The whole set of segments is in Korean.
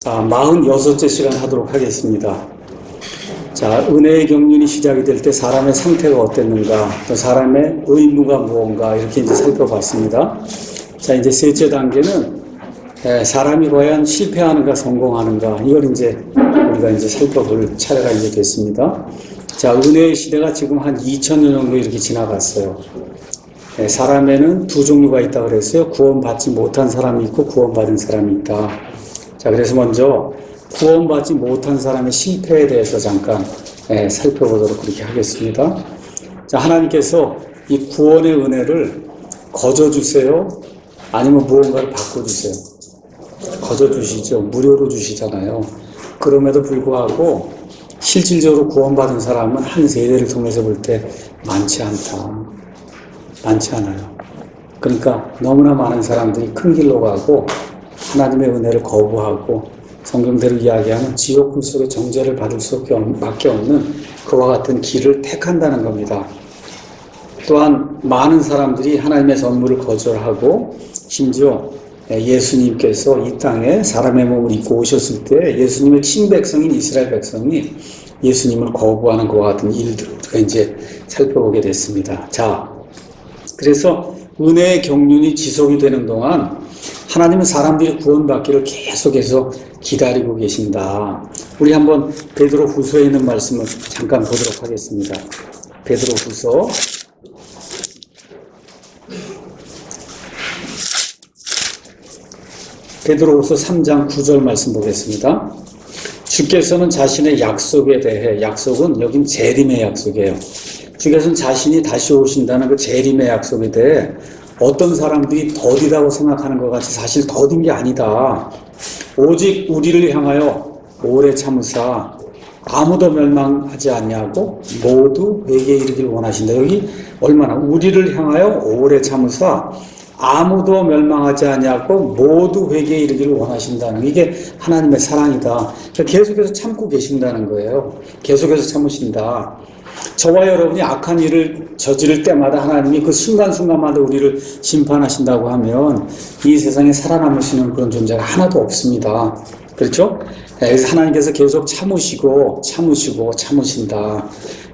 자, 46째 시간 하도록 하겠습니다. 자, 은혜의 경륜이 시작이 될 때 사람의 상태가 어땠는가, 또 사람의 의무가 무언가, 이렇게 이제 살펴봤습니다. 자, 이제 셋째 단계는 사람이 과연 실패하는가, 성공하는가, 이걸 이제 우리가 이제 살펴볼 차례가 이제 됐습니다. 자, 은혜의 시대가 지금 한 2000년 정도 이렇게 지나갔어요. 사람에는 두 종류가 있다고 그랬어요. 구원받지 못한 사람이 있고 구원받은 사람이 있다. 자, 그래서 먼저 구원받지 못한 사람의 실패에 대해서 잠깐 살펴보도록 그렇게 하겠습니다. 자, 하나님께서 이 구원의 은혜를 거저주세요? 아니면 무언가를 바꿔주세요? 거저주시죠. 무료로 주시잖아요. 그럼에도 불구하고 실질적으로 구원받은 사람은 한 세대를 통해서 볼 때 많지 않다. 많지 않아요. 그러니까 너무나 많은 사람들이 큰 길로 가고 하나님의 은혜를 거부하고 성경대로 이야기하면 지옥불 속에 정죄를 받을 수밖에 없는 그와 같은 길을 택한다는 겁니다. 또한 많은 사람들이 하나님의 선물을 거절하고 심지어 예수님께서 이 땅에 사람의 몸을 입고 오셨을 때 예수님의 친백성인 이스라엘 백성이 예수님을 거부하는 그와 같은 일들을 우리가 이제 살펴보게 됐습니다. 자, 그래서 은혜의 경륜이 지속이 되는 동안 하나님은 사람들이 구원받기를 계속해서 기다리고 계신다. 우리 한번 베드로 후서에 있는 말씀을 잠깐 보도록 하겠습니다. 베드로 후서 3장 9절 말씀 보겠습니다. 주께서는 자신의 약속에 대해, 약속은 여긴 재림의 약속이에요. 주께서는 자신이 다시 오신다는 그 재림의 약속에 대해 어떤 사람들이 더디다고 생각하는 것 같이 사실 더딘 게 아니다. 오직 우리를 향하여 오래 참으사 아무도 멸망하지 않냐고 모두 회개에 이르기를 원하신다. 여기 얼마나 우리를 향하여 오래 참으사 아무도 멸망하지 않냐고 모두 회개에 이르기를 원하신다는 이게 하나님의 사랑이다. 계속해서 참고 계신다는 거예요. 계속해서 참으신다. 저와 여러분이 악한 일을 저지를 때마다 하나님이 그 순간순간마다 우리를 심판하신다고 하면 이 세상에 살아남으시는 그런 존재가 하나도 없습니다. 그렇죠? 그래서 하나님께서 계속 참으신다.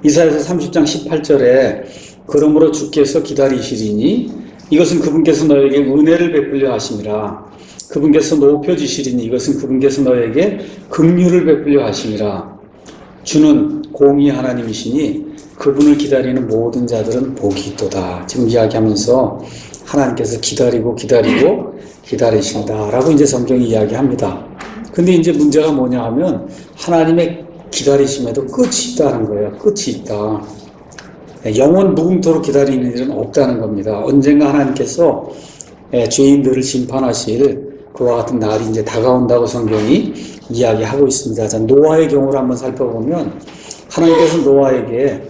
이사야서 30장 18절에 그러므로 주께서 기다리시리니 이것은 그분께서 너에게 은혜를 베풀려 하심이라. 그분께서 높여주시리니 이것은 그분께서 너에게 긍휼을 베풀려 하심이라. 주는 공의 하나님이시니 그분을 기다리는 모든 자들은 복이 있도다. 지금 이야기하면서 하나님께서 기다리신다라고 이제 성경이 이야기합니다. 근데 이제 문제가 뭐냐 하면 하나님의 기다리심에도 끝이 있다는 거예요. 끝이 있다. 영원 무궁토록 기다리는 일은 없다는 겁니다. 언젠가 하나님께서 죄인들을 심판하실 그와 같은 날이 이제 다가온다고 성경이 이야기하고 있습니다. 자, 노아의 경우를 한번 살펴보면 하나님께서 노아에게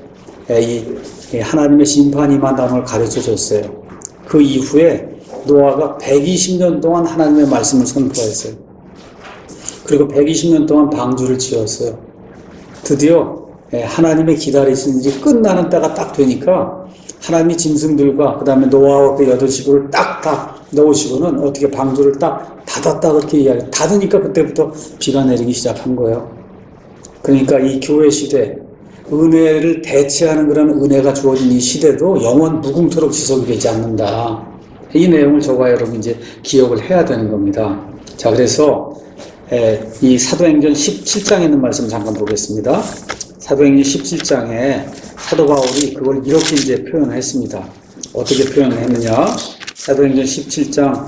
하나님의 심판이 임한다는 걸 가르쳐 줬어요. 그 이후에 노아가 120년 동안 하나님의 말씀을 선포했어요. 그리고 120년 동안 방주를 지었어요. 드디어 하나님의 기다리신 일이 끝나는 때가 딱 되니까 하나님이 짐승들과 그 다음에 노아와 그 8식구를 딱 넣으시고는 어떻게 방주를 딱 닫았다 그렇게 이야기해요. 닫으니까 그때부터 비가 내리기 시작한 거예요. 그러니까 이 교회 시대, 은혜를 대체하는 그런 은혜가 주어진 이 시대도 영원 무궁토록 지속이 되지 않는다. 이 내용을 저와 여러분 이제 기억을 해야 되는 겁니다. 자, 그래서 이 사도행전 17장에 있는 말씀 잠깐 보겠습니다. 사도행전 17장에 사도 바울이 그걸 이렇게 이제 표현을 했습니다. 어떻게 표현했느냐? 사도행전 17장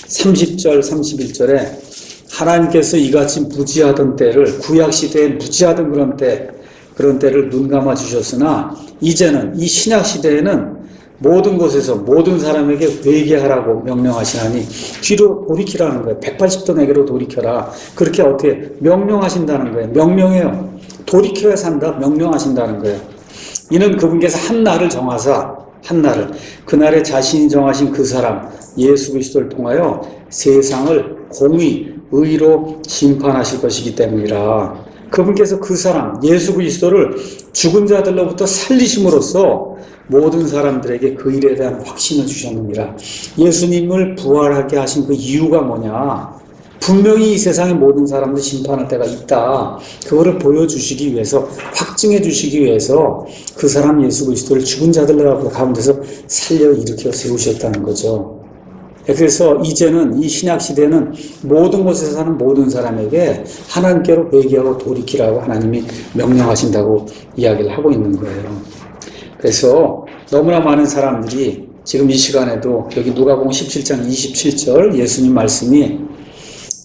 30절, 31절에 하나님께서 이같이 무지하던 때를, 구약시대에 무지하던 그런 때를 눈감아 주셨으나 이제는 이 신약시대에는 모든 곳에서 모든 사람에게 회개하라고 명령하시나니 뒤로 돌이키라는 거예요. 180도 내게로 돌이켜라. 그렇게 어떻게 명령하신다는 거예요. 명령해요. 돌이켜야 산다. 명령하신다는 거예요. 이는 그분께서 한 날을 정하사 그날에 자신이 정하신 그 사람 예수 그리스도를 통하여 세상을 공의, 의로 심판하실 것이기 때문이라. 그분께서 그 사람 예수 그리스도를 죽은 자들로부터 살리심으로써 모든 사람들에게 그 일에 대한 확신을 주셨느니라. 예수님을 부활하게 하신 그 이유가 뭐냐? 분명히 이 세상의 모든 사람들 심판할 때가 있다. 그거를 보여주시기 위해서, 확증해 주시기 위해서 그 사람 예수 그리스도를 죽은 자들 가운데서 살려 일으켜 세우셨다는 거죠. 그래서 이제는 이 신약 시대는 모든 곳에 사는 모든 사람에게 하나님께로 회개하고 돌이키라고 하나님이 명령하신다고 이야기를 하고 있는 거예요. 그래서 너무나 많은 사람들이 지금 이 시간에도 여기 누가복음 17장 27절 예수님 말씀이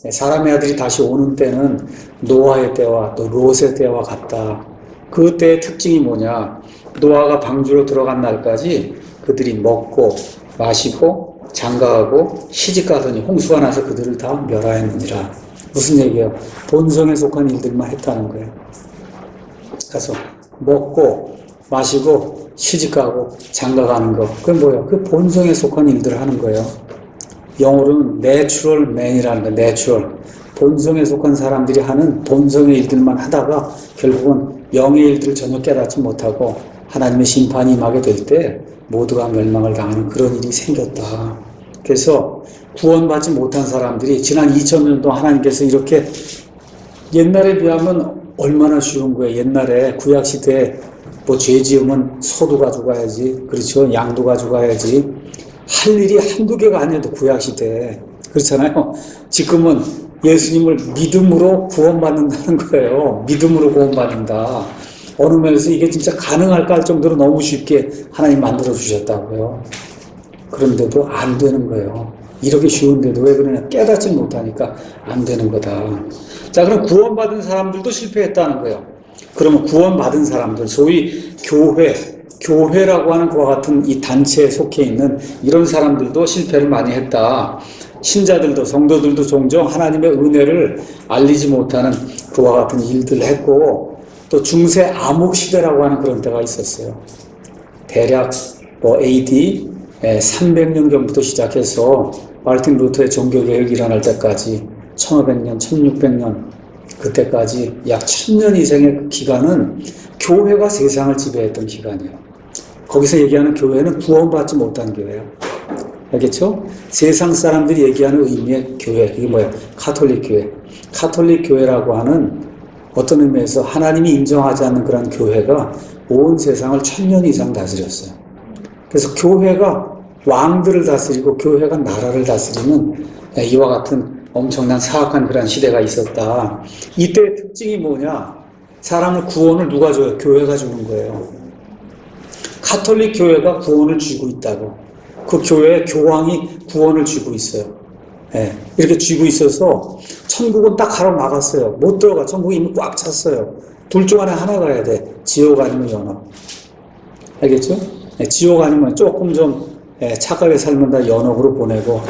사람의 아들이 다시 오는 때는 노아의 때와 또 롯의 때와 같다. 그 때의 특징이 뭐냐? 노아가 방주로 들어간 날까지 그들이 먹고 마시고 장가하고 시집가더니 홍수가 나서 그들을 다 멸하였느니라. 무슨 얘기예요? 본성에 속한 일들만 했다는 거예요. 그래서 먹고 마시고 시집가고 장가가는 거, 그게 뭐예요? 그 본성에 속한 일들을 하는 거예요. 영어로는 내추럴 맨이라는 거예요. 내추럴. 본성에 속한 사람들이 하는 본성의 일들만 하다가 결국은 영의 일들을 전혀 깨닫지 못하고 하나님의 심판이 임하게 될 때 모두가 멸망을 당하는 그런 일이 생겼다. 그래서 구원받지 못한 사람들이 지난 2000년 동안 하나님께서 이렇게 옛날에 비하면 얼마나 쉬운 거예요. 옛날에 구약시대에 뭐 죄 지으면 소도 가져가야지, 그렇죠? 양도 가져가야지. 할 일이 한두 개가 아니어도 구약시대에. 그렇잖아요. 지금은 예수님을 믿음으로 구원받는다는 거예요. 믿음으로 구원받는다. 어느 면에서 이게 진짜 가능할까 할 정도로 너무 쉽게 하나님 만들어주셨다고요. 그런데도 안 되는 거예요. 이렇게 쉬운데도 왜 그러냐? 깨닫지 못하니까 안 되는 거다. 자, 그럼 구원받은 사람들도 실패했다는 거예요. 그러면 구원받은 사람들, 소위 교회라고 하는 그와 같은 이 단체에 속해 있는 이런 사람들도 실패를 많이 했다. 신자들도, 성도들도 종종 하나님의 은혜를 알리지 못하는 그와 같은 일들을 했고, 또 중세 암흑시대라고 하는 그런 때가 있었어요. 대략 AD 300년경부터 시작해서 마르틴 루터의 종교개혁이 일어날 때까지 1500년, 1600년 그때까지 약 1000년 이상의 그 기간은 교회가 세상을 지배했던 기간이에요. 거기서 얘기하는 교회는 구원받지 못한 교회예요. 알겠죠? 세상 사람들이 얘기하는 의미의 교회, 이게 뭐예요? 카톨릭 교회. 카톨릭 교회라고 하는 어떤 의미에서 하나님이 인정하지 않는 그런 교회가 온 세상을 1000년 이상 다스렸어요. 그래서 교회가 왕들을 다스리고 교회가 나라를 다스리는 이와 같은 엄청난 사악한 그런 시대가 있었다. 이때의 특징이 뭐냐? 사람을 구원을 누가 줘요? 교회가 주는 거예요. 카톨릭 교회가 구원을 쥐고 있다고. 그 교회의 교황이 구원을 쥐고 있어요. 네, 이렇게 쥐고 있어서 천국은 딱 가로 막았어요. 못 들어가. 천국이 이미 꽉 찼어요. 둘 중 안에 하나 가야 돼. 지옥 아니면 연옥. 알겠죠? 네, 지옥 아니면 조금 좀 착하게 살면 다 연옥으로 보내고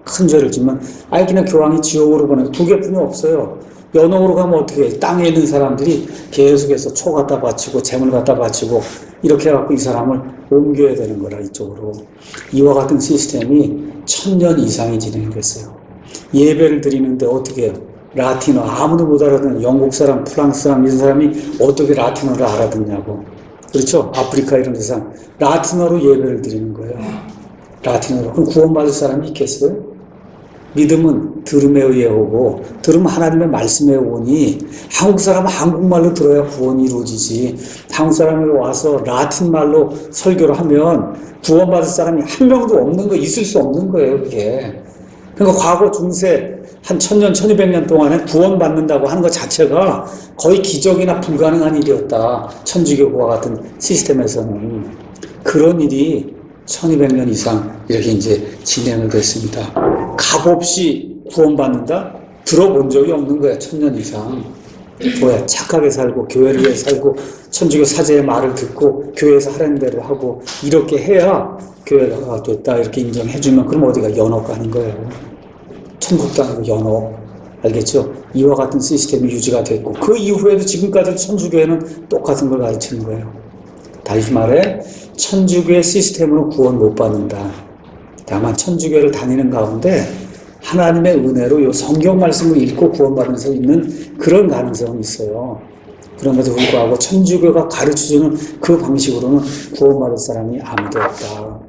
큰 죄를 지면 그냥 교황이 지옥으로 보내고 두 개뿐이 없어요. 연옥으로 가면 어떻게 해? 땅에 있는 사람들이 계속해서 초 갖다 바치고 재물 갖다 바치고 이렇게 해갖고 이 사람을 옮겨야 되는 거라 이쪽으로. 이와 같은 시스템이 1000년 이상이 진행됐어요. 예배를 드리는데 어떻게 해요? 라틴어 아무도 못 알아듣는 영국 사람, 프랑스 사람 이런 사람이 어떻게 라틴어를 알아듣냐고. 그렇죠? 아프리카 이런 데서 라틴어로 예배를 드리는 거예요. 라틴어로. 그럼 구원받을 사람이 있겠어요? 믿음은 들음에 의해 오고 들음은 하나님의 말씀에 오니 한국 사람은 한국말로 들어야 구원이 이루어지지. 한국 사람이 와서 라틴 말로 설교를 하면 구원받을 사람이 한 명도 없는 거, 있을 수 없는 거예요, 그게. 그러니까 과거 중세 한 1000년, 1200년 동안에 구원받는다고 하는 것 자체가 거의 기적이나 불가능한 일이었다. 천주교와 같은 시스템에서는. 그런 일이 1200년 이상 이렇게 이제 진행을 됐습니다. 값없이 구원받는다? 들어본 적이 없는 거야, 1000년 이상. 뭐야, 착하게 살고, 교회를 위해 살고, 천주교 사제의 말을 듣고, 교회에서 하라는 대로 하고, 이렇게 해야 교회가 됐다, 이렇게 인정해주면, 그럼 어디가 연옥 가는 거예요. 천국도 아니고 연옥. 알겠죠? 이와 같은 시스템이 유지가 됐고, 그 이후에도 지금까지 천주교회는 똑같은 걸 가르치는 거예요. 다시 말해, 천주교의 시스템으로 구원 못 받는다. 다만 천주교를 다니는 가운데 하나님의 은혜로 이 성경 말씀을 읽고 구원받는 수 있는 그런 가능성은 있어요. 그럼에도 불구하고 천주교가 가르쳐주는 그 방식으로는 구원받을 사람이 아무도 없다.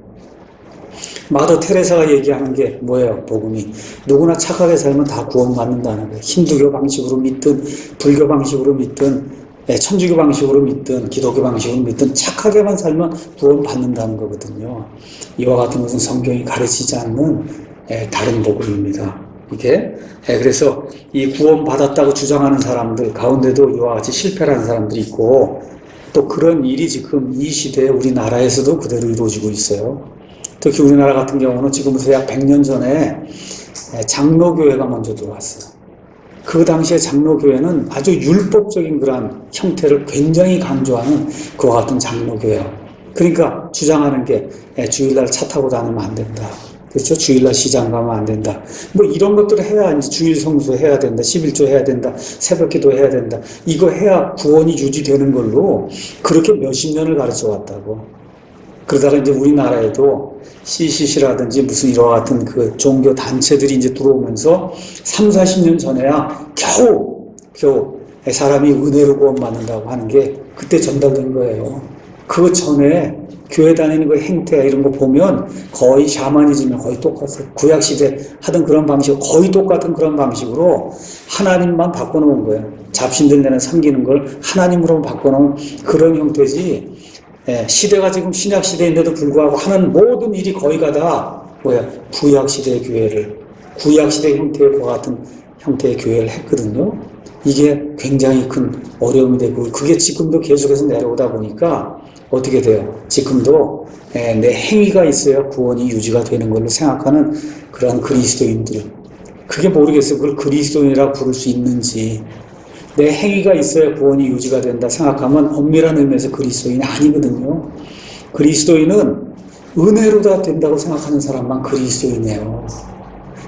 마더 테레사가 얘기하는 게 뭐예요? 복음이. 누구나 착하게 살면 다 구원받는다는 거예요. 힌두교 방식으로 믿든 불교 방식으로 믿든 천주교 방식으로 믿든 기독교 방식으로 믿든 착하게만 살면 구원받는다는 거거든요. 이와 같은 것은 성경이 가르치지 않는 다른 복음입니다. 이게 그래서 이 구원받았다고 주장하는 사람들 가운데도 이와 같이 실패하는 사람들이 있고, 또 그런 일이 지금 이 시대에 우리나라에서도 그대로 이루어지고 있어요. 특히 우리나라 같은 경우는 지금부터 약 100년 전에 장로교회가 먼저 들어왔어요. 그 당시에 장로교회는 아주 율법적인 그런 형태를 굉장히 강조하는 그와 같은 장로교회예요. 그러니까 주장하는 게 주일날 차 타고 다니면 안 된다. 그렇죠? 주일날 시장 가면 안 된다. 뭐 이런 것들을 해야 이제 주일 성수 해야 된다. 11조 해야 된다. 새벽 기도 해야 된다. 이거 해야 구원이 유지되는 걸로 그렇게 몇십 년을 가르쳐 왔다고. 그러다가 이제 우리나라에도 CCC라든지 무슨 이와 같은 그 종교 단체들이 이제 들어오면서 3, 40년 전에야 겨우 사람이 은혜로 구원받는다고 하는 게 그때 전달된 거예요. 그 전에 교회 다니는 그 행태 이런 거 보면 거의 샤머니즘이 거의 똑같아요. 구약시대 하던 그런 방식, 거의 똑같은 그런 방식으로 하나님만 바꿔놓은 거예요. 잡신들 내는 섬기는 걸 하나님으로 바꿔놓은 그런 형태지. 시대가 지금 신약시대인데도 불구하고 하는 모든 일이 거의가 다 구약시대의 교회를, 구약시대 형태의 그와 같은 형태의 교회를 했거든요. 이게 굉장히 큰 어려움이 되고, 그게 지금도 계속해서 내려오다 보니까 어떻게 돼요? 지금도 내 행위가 있어야 구원이 유지가 되는 걸로 생각하는 그런 그리스도인들, 그게 모르겠어요. 그걸 그리스도인이라고 부를 수 있는지. 내 행위가 있어야 구원이 유지가 된다 생각하면 엄밀한 의미에서 그리스도인이 아니거든요. 그리스도인은 은혜로 다 된다고 생각하는 사람만 그리스도인이에요.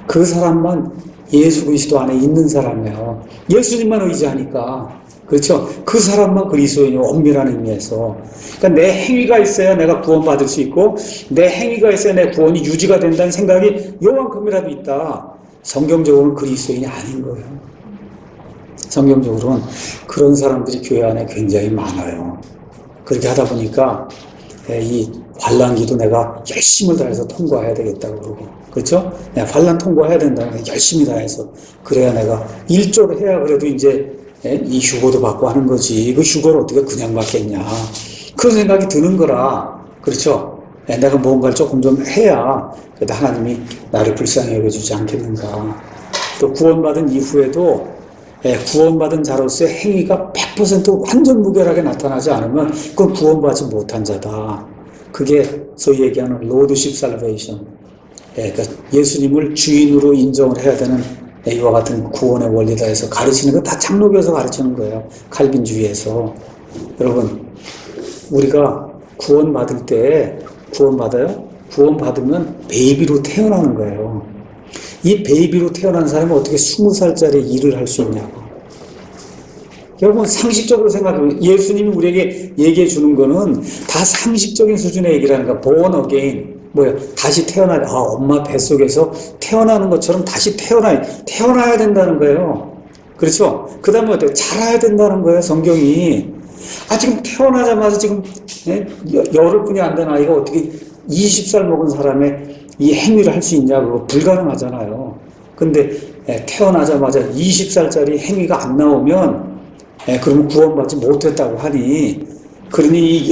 그 사람만 예수 그리스도 안에 있는 사람이에요. 예수님만 의지하니까. 그렇죠? 그 사람만 그리스도인이에요. 엄밀한 의미에서. 그러니까 내 행위가 있어야 내가 구원받을 수 있고, 내 행위가 있어야 내 구원이 유지가 된다는 생각이 요만큼이라도 있다. 성경적으로는 그리스도인이 아닌 거예요. 성경적으로는 그런 사람들이 교회 안에 굉장히 많아요. 그렇게 하다 보니까 이 환난기도 내가 열심을 다해서 통과해야 되겠다고 그러고, 그렇죠? 내가 환난 통과해야 된다는 걸 열심히 다해서 그래야 내가 일조를 해야 그래도 이제 이 휴고도 받고 하는 거지. 그 휴고를 어떻게 그냥 받겠냐. 그런 생각이 드는 거라. 그렇죠? 내가 뭔가를 조금 좀 해야 그래도 하나님이 나를 불쌍히 여겨주지 않겠는가. 또 구원받은 이후에도 구원받은 자로서의 행위가 100% 완전 무결하게 나타나지 않으면 그건 구원받지 못한 자다. 그게 소위 얘기하는 로드십 살베이션. 그러니까 예수님을 주인으로 인정을 해야 되는 이와 같은 구원의 원리다 해서 가르치는 건 다 장로교에서 가르치는 거예요. 칼빈주의에서. 여러분, 우리가 구원받을 때 구원받아요? 구원받으면 베이비로 태어나는 거예요. 이 베이비로 태어난 사람이 어떻게 20살짜리 일을 할 수 있냐고. 여러분, 상식적으로 생각하면 예수님이 우리에게 얘기해 주는 거는 다 상식적인 수준의 얘기라는 거야. born again. 다시 엄마 뱃속에서 태어나는 것처럼 다시 태어나야 된다는 거예요. 그렇죠? 그 다음에 어때요? 자라야 된다는 거예요, 성경이. 지금 태어나자마자 지금, 열흘 뿐이 안 된 아이가 어떻게 20살 먹은 사람의 이 행위를 할 수 있냐고. 불가능하잖아요. 근데 태어나자마자 20살짜리 행위가 안 나오면 그러면 구원받지 못했다고 하니, 그러니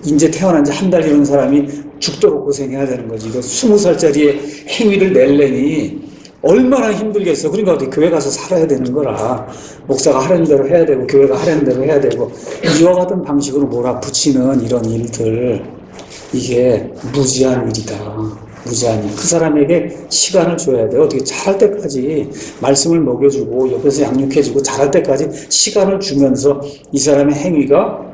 이제 태어난 지 한 달 이런 사람이 죽도록 고생해야 되는 거지. 이거 20살짜리의 행위를 낼래니 얼마나 힘들겠어. 그러니까 어디 교회 가서 살아야 되는 거라. 목사가 하라는 대로 해야 되고 교회가 하라는 대로 해야 되고, 이와 같은 방식으로 몰아붙이는 이런 일들, 이게 무지한 일이다. 무지한 일. 그 사람에게 시간을 줘야 돼요. 어떻게 자랄 때까지 말씀을 먹여주고 옆에서 양육해주고 자랄 때까지 시간을 주면서 이 사람의 행위가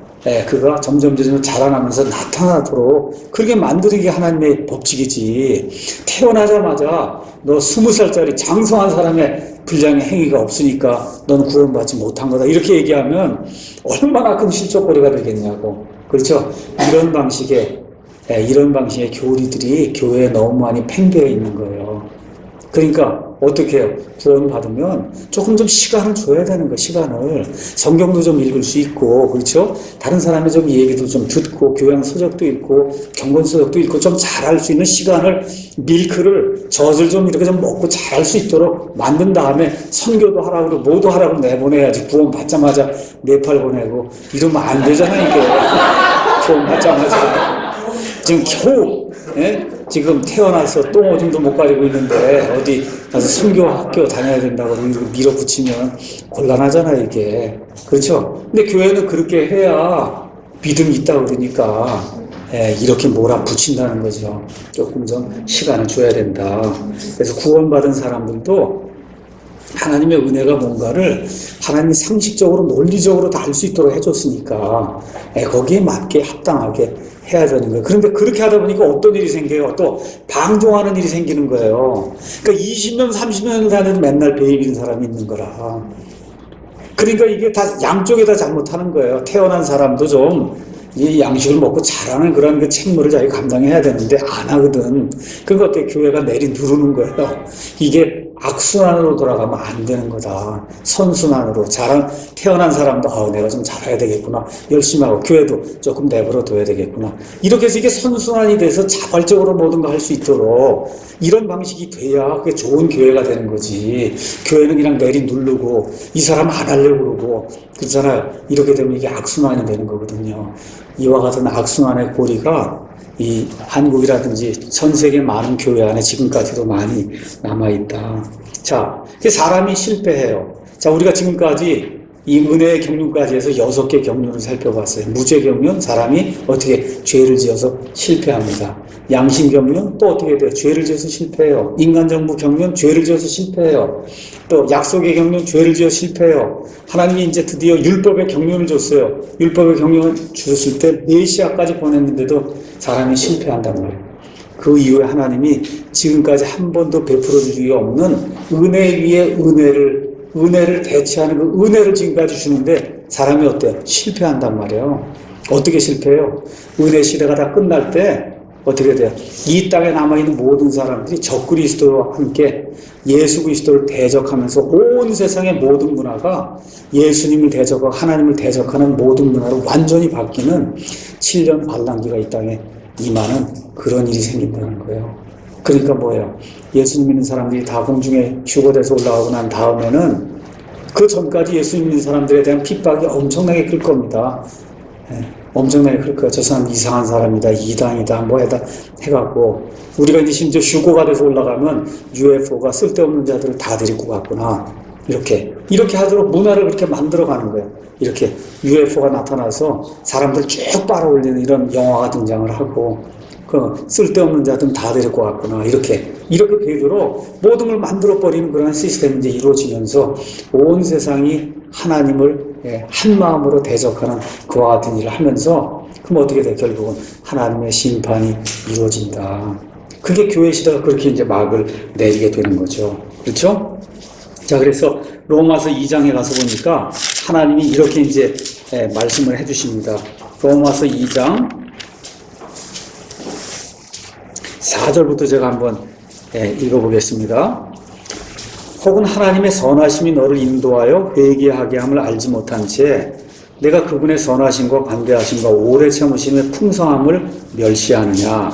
그가 점점 자라나면서 나타나도록 그렇게 만드는 게 하나님의 법칙이지. 태어나자마자 너 20살짜리 장성한 사람의 불량의 행위가 없으니까 넌 구원받지 못한 거다, 이렇게 얘기하면 얼마나 큰 실족거리가 되겠냐고. 그렇죠? 이런 방식의 교리들이 교회에 너무 많이 팽배해 있는 거예요. 그러니까 어떻게 해요? 구원받으면 조금 좀 시간을 줘야 되는 거예요. 시간을. 성경도 좀 읽을 수 있고, 그렇죠? 다른 사람의 좀 얘기도 좀 듣고, 교양 서적도 읽고, 경건 서적도 읽고, 좀 잘할 수 있는 시간을, 밀크를, 젖을 좀 이렇게 좀 먹고 잘할 수 있도록 만든 다음에 선교도 하라고 그러고, 뭐도 하라고 내보내야지. 구원 받자마자 네팔 보내고, 이러면 안 되잖아, 이게. 구원 받자마자. 지금 겨우, 예? 지금 태어나서 똥오줌도 못 가리고 있는데 어디 가서 선교 학교 다녀야 된다고 밀어붙이면 곤란하잖아요, 이게. 그렇죠? 근데 교회는 그렇게 해야 믿음이 있다고 그러니까 이렇게 몰아붙인다는 거죠. 조금 좀 시간을 줘야 된다. 그래서 구원받은 사람들도 하나님의 은혜가 뭔가를 하나님이 상식적으로 논리적으로 다 알 수 있도록 해줬으니까 거기에 맞게 합당하게 해야 되는 거예요. 그런데 그렇게 하다 보니까 어떤 일이 생겨요? 또 방종하는 일이 생기는 거예요. 그러니까 20년 30년을 다녀도 맨날 베이비는 사람이 있는 거라. 그러니까 이게 다 양쪽에 다 잘못하는 거예요. 태어난 사람도 좀 이 양식을 먹고 자라는 그런 그 책무를 자기가 감당해야 되는데 안 하거든. 그러니까 어떻게 교회가 내리 누르는 거예요. 이게 악순환으로 돌아가면 안 되는 거다. 선순환으로. 태어난 사람도, 내가 좀 잘해야 되겠구나. 열심히 하고, 교회도 조금 내버려 둬야 되겠구나. 이렇게 해서 이게 선순환이 돼서 자발적으로 모든 걸 할 수 있도록 이런 방식이 돼야 그게 좋은 교회가 되는 거지. 교회는 그냥 내리 누르고, 이 사람 안 하려고 그러고, 그렇잖아요. 이렇게 되면 이게 악순환이 되는 거거든요. 이와 같은 악순환의 고리가 이 한국이라든지 전 세계 많은 교회 안에 지금까지도 많이 남아있다. 자, 사람이 실패해요. 자, 우리가 지금까지 이 은혜의 경륜까지 해서 6개 경륜을 살펴봤어요. 무죄 경륜, 사람이 어떻게 죄를 지어서 실패합니다. 양심 경륜, 또 어떻게 돼요? 죄를 지어서 실패해요. 인간정부 경륜, 죄를 지어서 실패해요. 또 약속의 경륜, 죄를 지어 실패해요. 하나님이 이제 드디어 율법의 경륜을 줬어요. 율법의 경륜을 주셨을 때 메시아까지 보냈는데도 사람이 실패한단 말이에요. 그 이후에 하나님이 지금까지 한 번도 베풀어 준 적이 없는 은혜 위에 은혜를 대체하는 그 은혜를 지금까지 주는데 사람이 어때요? 실패한단 말이에요. 어떻게 실패해요? 은혜 시대가 다 끝날 때 어떻게 돼요? 이 땅에 남아있는 모든 사람들이 적그리스도와 함께 예수 그리스도를 대적하면서 온 세상의 모든 문화가 예수님을 대적하고 하나님을 대적하는 모든 문화로 완전히 바뀌는 7년 반란기가 이 땅에 임하는 그런 일이 생긴다는 거예요. 그러니까 뭐예요? 예수님 믿는 사람들이 다 공중에 휴거돼서 올라가고 난 다음에는 그 전까지 예수님 믿는 사람들에 대한 핍박이 엄청나게 클 겁니다. 엄청나게 클 거예요. 저 사람 이상한 사람이다, 이당이다, 뭐에다 해갖고 우리가 이제 심지어 휴거가 돼서 올라가면 UFO가 쓸데없는 자들을 다 데리고 갔구나. 이렇게 하도록 문화를 그렇게 만들어가는 거예요. 이렇게 UFO가 나타나서 사람들 쭉 빨아올리는 이런 영화가 등장을 하고 그 쓸데없는 자들은 다 데리고 왔구나. 이렇게 되도록 모든 걸 만들어버리는 그런 시스템이 이제 이루어지면서 온 세상이 하나님을 한 마음으로 대적하는 그와 같은 일을 하면서 그럼 어떻게 돼? 결국은 하나님의 심판이 이루어진다. 그게 교회 시대가 그렇게 이제 막을 내리게 되는 거죠. 그렇죠? 자, 그래서 로마서 2장에 가서 보니까 하나님이 이렇게 이제 말씀을 해주십니다. 로마서 2장 4절부터 제가 한번 읽어보겠습니다. 혹은 하나님의 선하심이 너를 인도하여 회개하게 함을 알지 못한 채 내가 그분의 선하심과 관대하심과 오래 참으심의 풍성함을 멸시하느냐.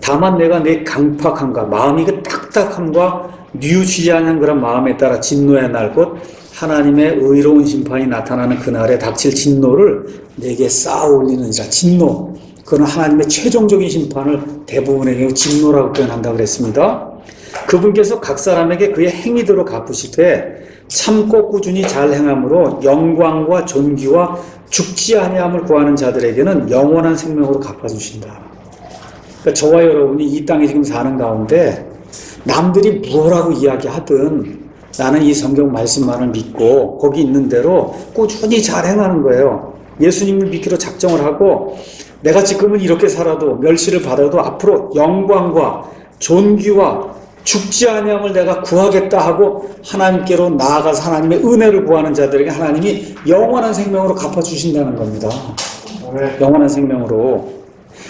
다만 내가 내 강팍함과 마음이 그 딱딱함과 뉘우치지 않는 그런 마음에 따라 진노의 날 곧 하나님의 의로운 심판이 나타나는 그날에 닥칠 진노를 내게 쌓아 올리느니라. 진노. 그건 하나님의 최종적인 심판을 대부분의 경우 진노라고 표현한다고 그랬습니다. 그분께서 각 사람에게 그의 행위대로 갚으시되 참고 꾸준히 잘 행함으로 영광과 존귀와 죽지 아니함을 구하는 자들에게는 영원한 생명으로 갚아주신다. 그러니까 저와 여러분이 이 땅에 지금 사는 가운데 남들이 뭐라고 이야기하든 나는 이 성경 말씀만을 믿고 거기 있는 대로 꾸준히 잘 행하는 거예요. 예수님을 믿기로 작정을 하고 내가 지금은 이렇게 살아도 멸시를 받아도 앞으로 영광과 존귀와 죽지 아니함을 내가 구하겠다 하고 하나님께로 나아가서 하나님의 은혜를 구하는 자들에게 하나님이 영원한 생명으로 갚아주신다는 겁니다. 영원한 생명으로.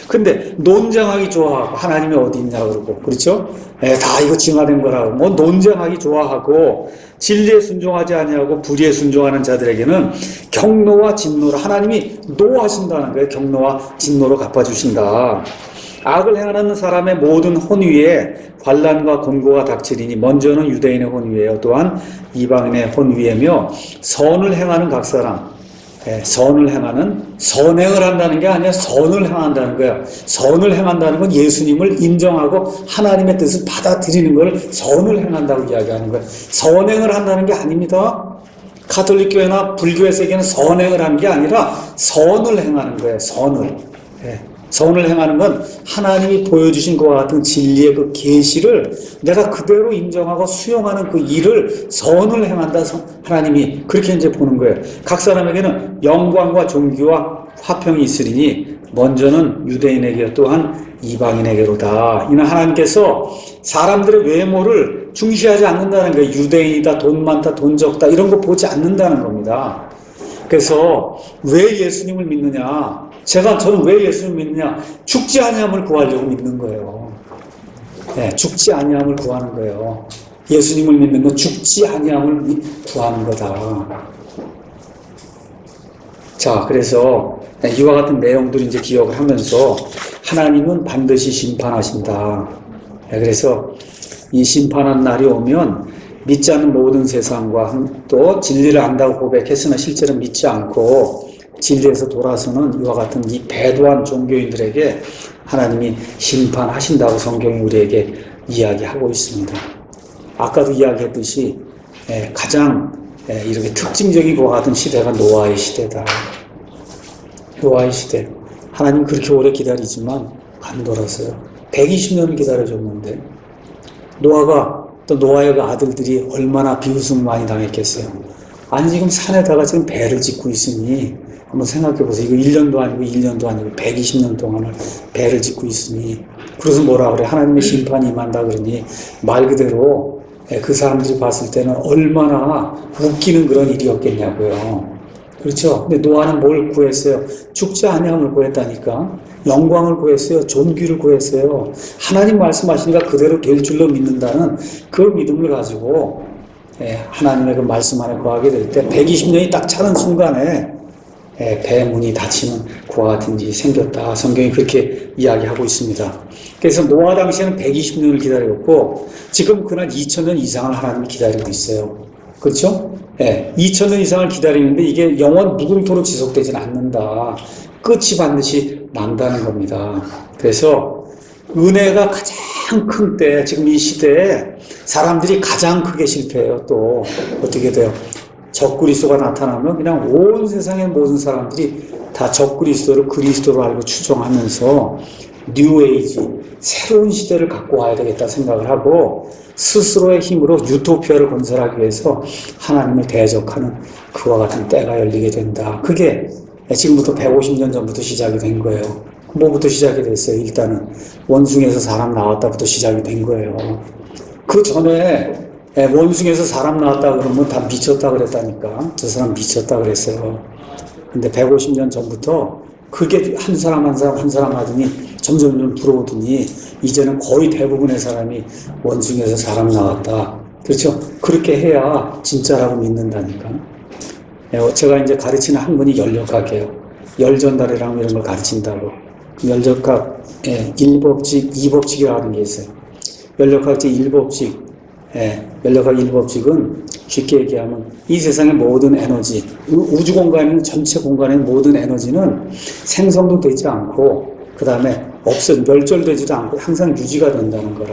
근데 논쟁하기 좋아하고 하나님이 어디 있냐 그러고 그렇죠? 다 이거 징하된 거라고 뭐 논쟁하기 좋아하고 진리에 순종하지 아니하고 불의에 순종하는 자들에게는 경노와 진노로 하나님이 노하신다는 거예요. 경노와 진노로 갚아주신다. 악을 행하는 사람의 모든 혼위에 환난과 곤고가 닥치리니 먼저는 유대인의 혼위에요. 또한 이방인의 혼위에며 선을 행하는 각 사람 선을 행하는 선행을 한다는 게 아니라 선을 행한다는 거예요. 선을 행한다는 건 예수님을 인정하고 하나님의 뜻을 받아들이는 걸 선을 행한다고 이야기하는 거예요. 선행을 한다는 게 아닙니다. 가톨릭 교회나 불교의 세계는 선행을 하는 게 아니라 선을 행하는 거예요. 선을. 선을 행하는 건 하나님이 보여주신 것과 같은 진리의 그 계시를 내가 그대로 인정하고 수용하는 그 일을 선을 행한다. 하나님이 그렇게 이제 보는 거예요. 각 사람에게는 영광과 존귀와 화평이 있으리니 먼저는 유대인에게 또한 이방인에게로다. 이는 하나님께서 사람들의 외모를 중시하지 않는다는 거예요. 유대인이다, 돈 많다, 돈 적다 이런 거 보지 않는다는 겁니다. 그래서 왜 예수님을 믿느냐? 저는 왜 예수님을 믿느냐? 죽지 아니함을 구하려고 믿는 거예요. 죽지 아니함을 구하는 거예요. 예수님을 믿는 건 죽지 아니함을 구하는 거다. 자, 그래서 이와 같은 내용들을 이제 기억을 하면서 하나님은 반드시 심판하신다. 그래서 이 심판한 날이 오면 믿지 않는 모든 세상과 또 진리를 안다고 고백했으나 실제로 믿지 않고 진리에서 돌아서는 이와 같은 이 배도한 종교인들에게 하나님이 심판하신다고 성경이 우리에게 이야기하고 있습니다. 아까도 이야기했듯이 가장 이렇게 특징적인 것 같은 시대가 노아의 시대다. 노아의 시대. 하나님 그렇게 오래 기다리지만 안 돌아서요. 120년을 기다려줬는데 노아가 또 노아의 그 아들들이 얼마나 비웃음을 많이 당했겠어요. 아니 지금 산에다가 지금 배를 짓고 있으니 한번 생각해 보세요. 이거 1년도 아니고 1년도 아니고 120년 동안을 배를 짓고 있으니 그래서 뭐라 그래? 하나님의 심판이 임한다 그러니 말 그대로 그 사람들이 봤을 때는 얼마나 웃기는 그런 일이었겠냐고요. 그렇죠? 근데 노아는 뭘 구했어요? 죽지 아니함을 구했다니까. 영광을 구했어요. 존귀를 구했어요. 하나님 말씀하시니까 그대로 될 줄로 믿는다는 그 믿음을 가지고 하나님의 그 말씀 안에 거하게 될 때 120년이 딱 차는 순간에 배 문이 닫히는 그와 같은 일이 생겼다. 성경이 그렇게 이야기하고 있습니다. 그래서 노아 당시에는 120년을 기다렸고 지금 그날 2000년 이상을 하나님이 기다리고 있어요. 그렇죠? 2000년 이상을 기다리는데 이게 영원 무궁토록 지속되지는 않는다. 끝이 반드시 난다는 겁니다. 그래서 은혜가 가장 큰 때, 지금 이 시대에 사람들이 가장 크게 실패해요. 또 어떻게 돼요? 적그리스도가 나타나면 그냥 온 세상의 모든 사람들이 다 적그리스도를 그리스도로 알고 추종하면서 뉴에이지, 새로운 시대를 갖고 와야 되겠다 생각을 하고 스스로의 힘으로 유토피아를 건설하기 위해서 하나님을 대적하는 그와 같은 때가 열리게 된다. 그게 지금부터 150년 전부터 시작이 된 거예요. 뭐부터 시작이 됐어요? 일단은 원숭이에서 사람 나왔다부터 시작이 된 거예요. 그 전에 원숭이에서 사람 나왔다 그러면 다 미쳤다 그랬다니까. 저 사람 미쳤다 그랬어요. 근데 150년 전부터 그게 한 사람 한 사람 한 사람 하더니 점점 들어오더니 이제는 거의 대부분의 사람이 원숭이에서 사람 나왔다. 그렇죠? 그렇게 해야 진짜라고 믿는다니까. 제가 이제 가르치는 학문이 열역학이에요. 열전달이라고 이런 걸 가르친다고. 열역학 1법칙, 2법칙이라는 게 있어요. 열역학 제1법칙, 열역학 1법칙은 쉽게 얘기하면 이 세상의 모든 에너지, 우주 공간에 전체 공간의 모든 에너지는 생성도 되지 않고 그 다음에 멸절되지도 않고 항상 유지가 된다는 거라.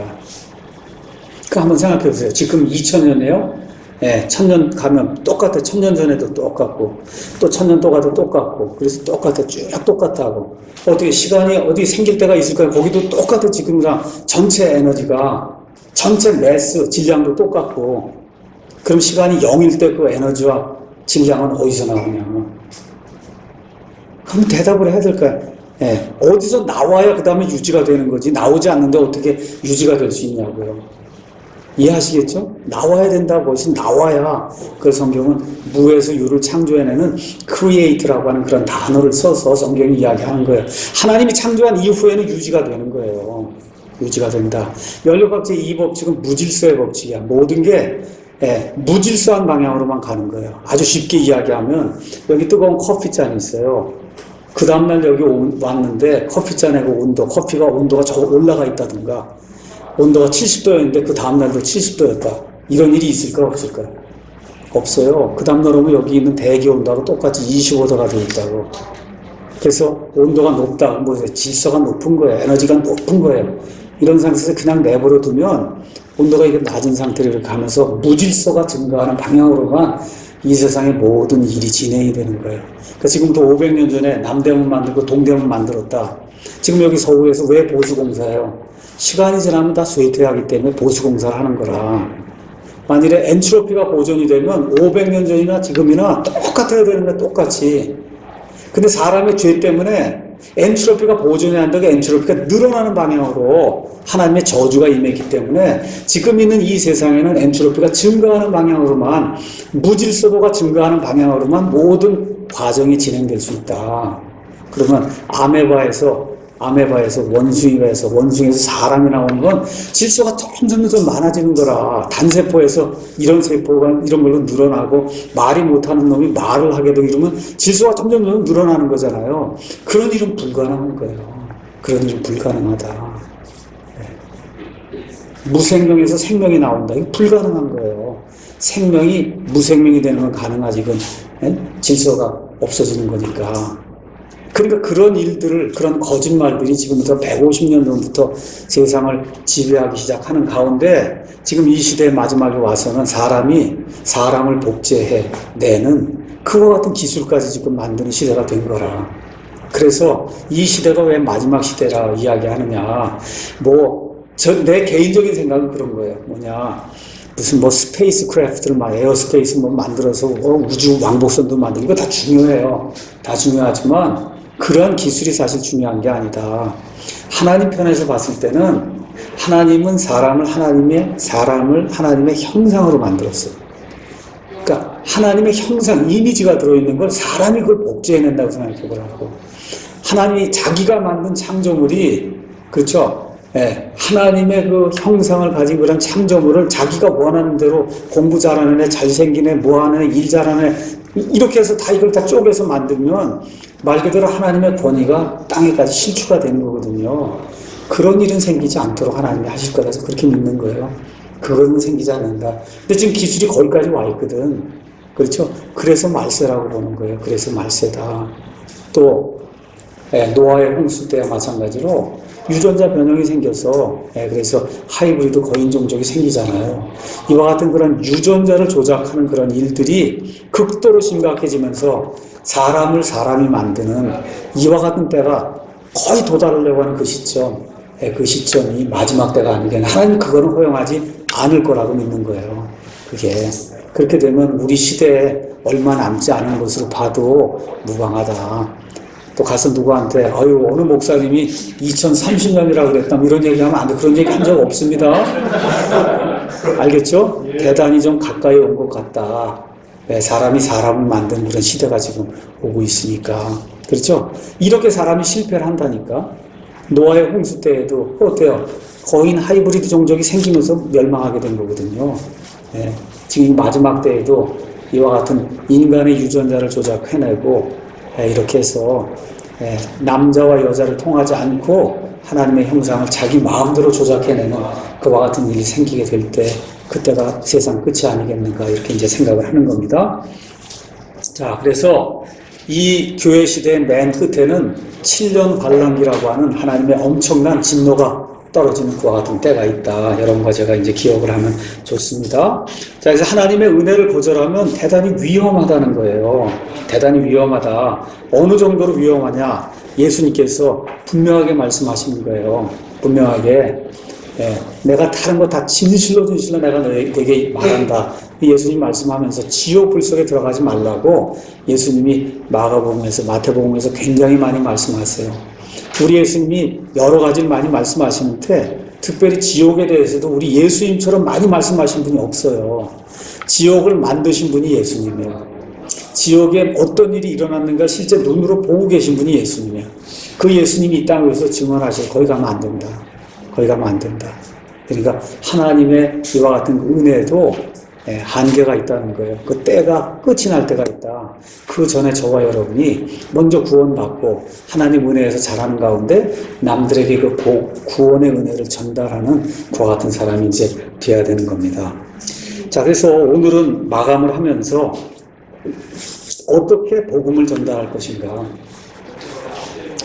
그러니까 한번 생각해 보세요. 지금 2000년이에요. 1000년 가면 똑같아. 1000년 전에도 똑같고 또 1000년 또 가도 똑같고 그래서 똑같아. 쭉 똑같다고. 어떻게 시간이 어디 생길 때가 있을까요? 거기도 똑같아. 지금이랑 전체 에너지가 전체 매스 질량도 똑같고 그럼 시간이 0일 때 그 에너지와 질량은 어디서 나오냐고. 그럼 대답을 해야 될까요? 어디서 나와야 그 다음에 유지가 되는 거지. 나오지 않는데 어떻게 유지가 될 수 있냐고요. 이해하시겠죠? 나와야 된다고 것이 나와야 그 성경은 무에서 유를 창조해내는 create라고 하는 그런 단어를 써서 성경이 이야기하는 거예요. 하나님이 창조한 이후에는 유지가 되는 거예요. 유지가 된다. 연료박제 이 법칙은 무질서의 법칙이야. 모든 게 무질서한 방향으로만 가는 거예요. 아주 쉽게 이야기하면 여기 뜨거운 커피잔이 있어요. 그 다음날 여기 왔는데 커피잔의 그 온도, 커피가 온도가 저 올라가 있다든가 온도가 70도였는데 그 다음날도 70도였다. 이런 일이 있을까 없을까? 없어요. 그 다음날 오면 여기 있는 대기 온도하고 똑같이 25도가 되어 있다고. 그래서 온도가 높다. 뭐 질서가 높은 거예요. 에너지가 높은 거예요. 이런 상태에서 그냥 내버려 두면 온도가 이게 낮은 상태로 이렇게 가면서 무질서가 증가하는 방향으로만 이 세상의 모든 일이 진행이 되는 거예요. 그러니까 지금부터 500년 전에 남대문 만들고 동대문 만들었다. 지금 여기 서울에서 왜 보수공사예요? 시간이 지나면 다 쇠퇴하기 때문에 보수공사를 하는 거라. 만일에 엔트로피가 보존이 되면 500년 전이나 지금이나 똑같아야 되는 거야, 똑같이. 근데 사람의 죄 때문에 엔트로피가 보존이 안 되고 엔트로피가 늘어나는 방향으로 하나님의 저주가 임했기 때문에 지금 있는 이 세상에는 엔트로피가 증가하는 방향으로만, 무질서도가 증가하는 방향으로만 모든 과정이 진행될 수 있다. 그러면 아메바에서 원숭이에서 사람이 나오는 건 질서가 점점 많아지는 거라. 단세포에서 이런 세포가 이런 걸로 늘어나고 말이 못하는 놈이 말을 하게 되고 이러면 질서가 점점 늘어나는 거잖아요. 그런 일은 불가능한 거예요. 그런 일은 불가능하다. 무생명에서 생명이 나온다. 이거 불가능한 거예요. 생명이 무생명이 되는 건 가능하지. 이건 질서가 없어지는 거니까. 그러니까 그런 일들을, 그런 거짓말들이 지금부터 150년 전부터 세상을 지배하기 시작하는 가운데 지금 이 시대의 마지막에 와서는 사람이 사람을 복제해내는 그와 같은 기술까지 지금 만드는 시대가 된 거라. 그래서 이 시대가 왜 마지막 시대라 이야기하느냐. 내 개인적인 생각은 그런 거예요. 무슨 스페이스 크래프트를 에어스페이스 만들어서 우주 왕복선도 만들고 이거 다 중요해요. 다 중요하지만 그런 기술이 사실 중요한 게 아니다. 하나님 편에서 봤을 때는 하나님은 사람을 하나님의 형상으로 만들었어요. 그러니까 하나님의 형상, 이미지가 들어있는 걸 사람이 그걸 복제해낸다고 생각해 보라고. 하나님이 자기가 만든 창조물이, 그렇죠? 하나님의 그 형상을 가진 그런 창조물을 자기가 원하는 대로 공부 잘하는 애, 잘생긴 애, 뭐하는 애, 일 잘하는 애, 이렇게 해서 이걸 다 쪼개서 만들면 말 그대로 하나님의 권위가 땅에까지 실추가 되는 거거든요. 그런 일은 생기지 않도록 하나님이 하실 거라서 그렇게 믿는 거예요. 그거는 생기지 않는다. 근데 지금 기술이 거기까지 와 있거든. 그렇죠? 그래서 말세라고 보는 거예요. 그래서 말세다. 또 노아의 홍수 때와 마찬가지로 유전자 변형이 생겨서 그래서 하이브리드 거인 종족이 생기잖아요. 이와 같은 그런 유전자를 조작하는 그런 일들이 극도로 심각해지면서 사람이 만드는 이와 같은 때가 거의 도달하려고 하는 그 시점, 그 시점이 마지막 때가 아니겠나. 하나님 그거는 허용하지 않을 거라고 믿는 거예요. 그렇게 되면 우리 시대에 얼마 남지 않은 것으로 봐도 무방하다. 또 가서 누구한테 어느 목사님이 2030년이라고 그랬다면 이런 얘기하면 안 돼. 그런 얘기 한 적 없습니다. 알겠죠? 대단히 좀 가까이 온 것 같다. 사람이 사람을 만드는 그런 시대가 지금 오고 있으니까. 그렇죠? 이렇게 사람이 실패를 한다니까. 노아의 홍수 때에도 어때요? 거인 하이브리드 종족이 생기면서 멸망하게 된 거거든요. 지금 마지막 때에도 이와 같은 인간의 유전자를 조작해내고 이렇게 해서 남자와 여자를 통하지 않고 하나님의 형상을 자기 마음대로 조작해내는 그와 같은 일이 생기게 될 때 그때가 세상 끝이 아니겠는가 이렇게 이제 생각을 하는 겁니다. 자, 그래서 이 교회 시대의 맨 끝에는 7년 반란기라고 하는 하나님의 엄청난 진노가 떨어지는 그와 같은 때가 있다. 여러분과 제가 이제 기억을 하면 좋습니다. 자, 그래서 하나님의 은혜를 거절하면 대단히 위험하다는 거예요. 대단히 위험하다. 어느 정도로 위험하냐? 예수님께서 분명하게 말씀하시는 거예요. 분명하게. 내가 다른 거 다 진실로 내가 너에게 말한다. 예수님 말씀하면서 지옥 불 속에 들어가지 말라고 예수님이 마가복음에서 마태복음에서 굉장히 많이 말씀하세요. 우리 예수님이 여러 가지를 많이 말씀하시는데 특별히 지옥에 대해서도 우리 예수님처럼 많이 말씀하신 분이 없어요. 지옥을 만드신 분이 예수님이에요. 지옥에 어떤 일이 일어났는가 실제 눈으로 보고 계신 분이 예수님이에요. 그 예수님이 이 땅에서 증언하시고 거기 가면 안 된다. 거기 가면 안 된다. 그러니까 하나님의 이와 같은 은혜도 한계가 있다는 거예요. 그 때가 끝이 날 때가 있다. 그 전에 저와 여러분이 먼저 구원받고 하나님 은혜에서 자라는 가운데 남들에게 그 구원의 은혜를 전달하는 그와 같은 사람이 이제 되어야 되는 겁니다. 자, 그래서 오늘은 마감을 하면서 어떻게 복음을 전달할 것인가.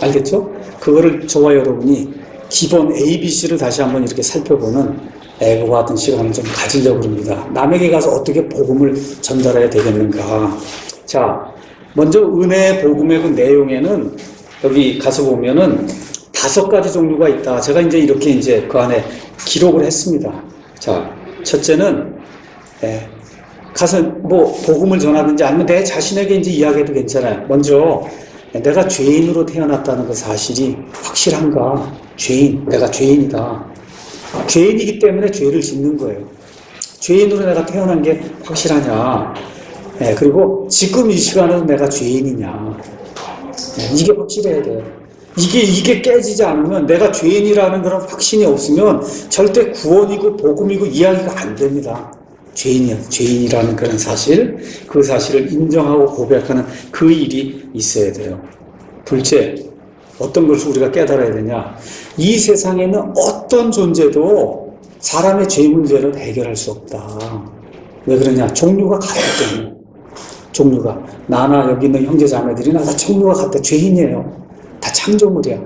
알겠죠? 그거를 저와 여러분이 기본 ABC를 다시 한번 이렇게 살펴보는 그와 같은 시간을 좀 가지려고 합니다. 남에게 가서 어떻게 복음을 전달해야 되겠는가. 자, 먼저 은혜의 복음의 그 내용에는 여기 가서 보면은 5가지 종류가 있다. 제가 이렇게 그 안에 기록을 했습니다. 자, 첫째는, 가서 복음을 전하든지 아니면 내 자신에게 이야기해도 괜찮아요. 먼저, 내가 죄인으로 태어났다는 그 사실이 확실한가? 내가 죄인이다. 죄인이기 때문에 죄를 짓는 거예요. 죄인으로 내가 태어난 게 확실하냐? 그리고 지금 이 시간에도 내가 죄인이냐? 이게 확실해야 돼요. 이게 깨지지 않으면 내가 죄인이라는 그런 확신이 없으면 절대 구원이고 복음이고 이야기가 안 됩니다. 죄인이라는 그런 사실, 그 사실을 인정하고 고백하는 그 일이 있어야 돼요. 둘째, 어떤 것을 우리가 깨달아야 되냐? 이 세상에는 어떤 존재도 사람의 죄 문제를 해결할 수 없다. 왜 그러냐? 종류가 같기 때문에. 종류가. 나나 여기 있는 형제 자매들이나 다 종류가 같다. 죄인이에요. 다 창조물이야.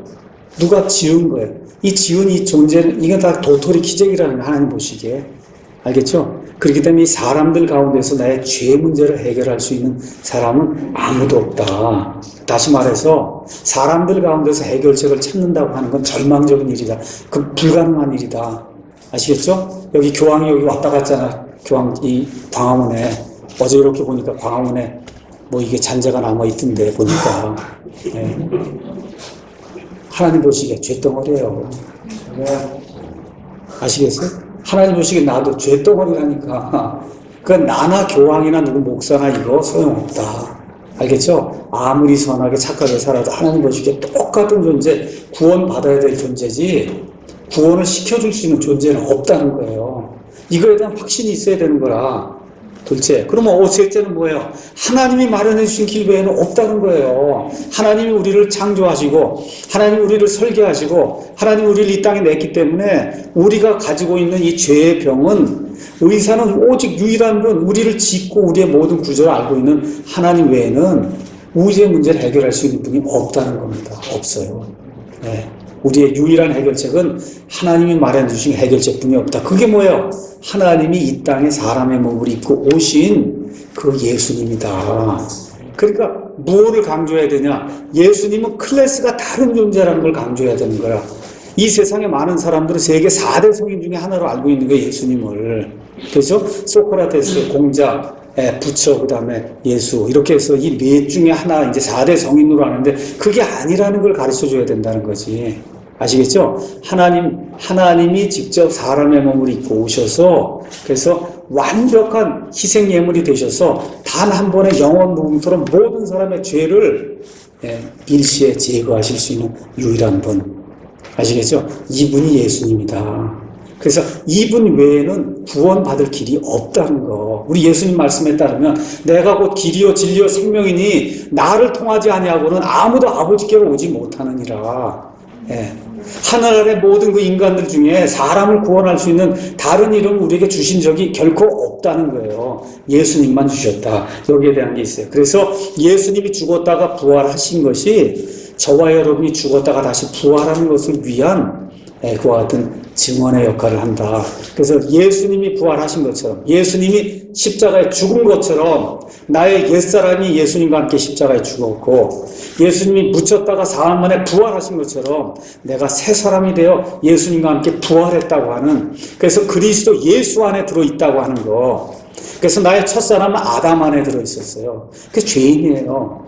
누가 지은 거예요. 이 지은 이 존재는 이게 다 도토리 기적이라는 거 하나님 보시기에. 알겠죠? 그렇기 때문에 이 사람들 가운데서 나의 죄 문제를 해결할 수 있는 사람은 아무도 없다. 다시 말해서 사람들 가운데서 해결책을 찾는다고 하는 건 절망적인 일이다. 그 불가능한 일이다. 아시겠죠? 여기 교황이 여기 왔다 갔잖아. 교황 이 광화문에. 어제 이렇게 보니까 광화문에 이게 잔재가 남아 있던데 보니까. 하나님 보시기에 죄덩어리예요. 아시겠어요? 하나님 보시기에 나도 죄덩어리라니까. 나나 교황이나 누구 목사나 이거 소용없다. 알겠죠? 아무리 선하게 착하게 살아도 하나님 보시기에 똑같은 존재, 구원받아야 될 존재지 구원을 시켜줄 수 있는 존재는 없다는 거예요. 이거에 대한 확신이 있어야 되는 거라. 둘째, 그러면 셋째는 뭐예요? 하나님이 마련해 주신 길 외에는 없다는 거예요. 하나님이 우리를 창조하시고 하나님이 우리를 설계하시고 하나님이 우리를 이 땅에 냈기 때문에 우리가 가지고 있는 이 죄의 병은 의사는 오직 유일한 분, 우리를 짓고 우리의 모든 구조를 알고 있는 하나님 외에는 우리의 문제를 해결할 수 있는 분이 없다는 겁니다. 없어요. 우리의 유일한 해결책은 하나님이 마련해 주신 해결책뿐이 없다. 그게 뭐예요? 하나님이 이 땅에 사람의 몸을 입고 오신 그 예수님이다. 그러니까 무엇을 강조해야 되냐? 예수님은 클래스가 다른 존재라는 걸 강조해야 되는 거야. 이 세상에 많은 사람들은 세계 4대 성인 중에 하나로 알고 있는 거예요. 예수님을. 그렇죠? 소크라테스, 공자, 부처, 그 다음에 예수, 이렇게 해서 이 넷 중에 하나, 이제 4대 성인으로 아는데, 그게 아니라는 걸 가르쳐 줘야 된다는 거지. 아시겠죠? 하나님이 직접 사람의 몸을 입고 오셔서, 그래서 완벽한 희생 예물이 되셔서, 단 한 번의 영원 무궁토록 모든 사람의 죄를 일시에 제거하실 수 있는 유일한 분. 아시겠죠? 이분이 예수님이다. 그래서 이분 외에는 구원받을 길이 없다는 거. 우리 예수님 말씀에 따르면 내가 곧 길이요 진리요 생명이니 나를 통하지 아니하고는 아무도 아버지께로 오지 못하느니라. 하늘 아래 모든 그 인간들 중에 사람을 구원할 수 있는 다른 이름을 우리에게 주신 적이 결코 없다는 거예요. 예수님만 주셨다. 여기에 대한 게 있어요. 그래서 예수님이 죽었다가 부활하신 것이 저와 여러분이 죽었다가 다시 부활하는 것을 위한 그와 같은 증언의 역할을 한다. 그래서 예수님이 부활하신 것처럼, 예수님이 십자가에 죽은 것처럼 나의 옛사람이 예수님과 함께 십자가에 죽었고, 예수님이 묻혔다가 사흘 만에 부활하신 것처럼 내가 새 사람이 되어 예수님과 함께 부활했다고 하는, 그래서 그리스도 예수 안에 들어있다고 하는 거. 그래서 나의 첫사람은 아담 안에 들어있었어요. 그게 죄인이에요.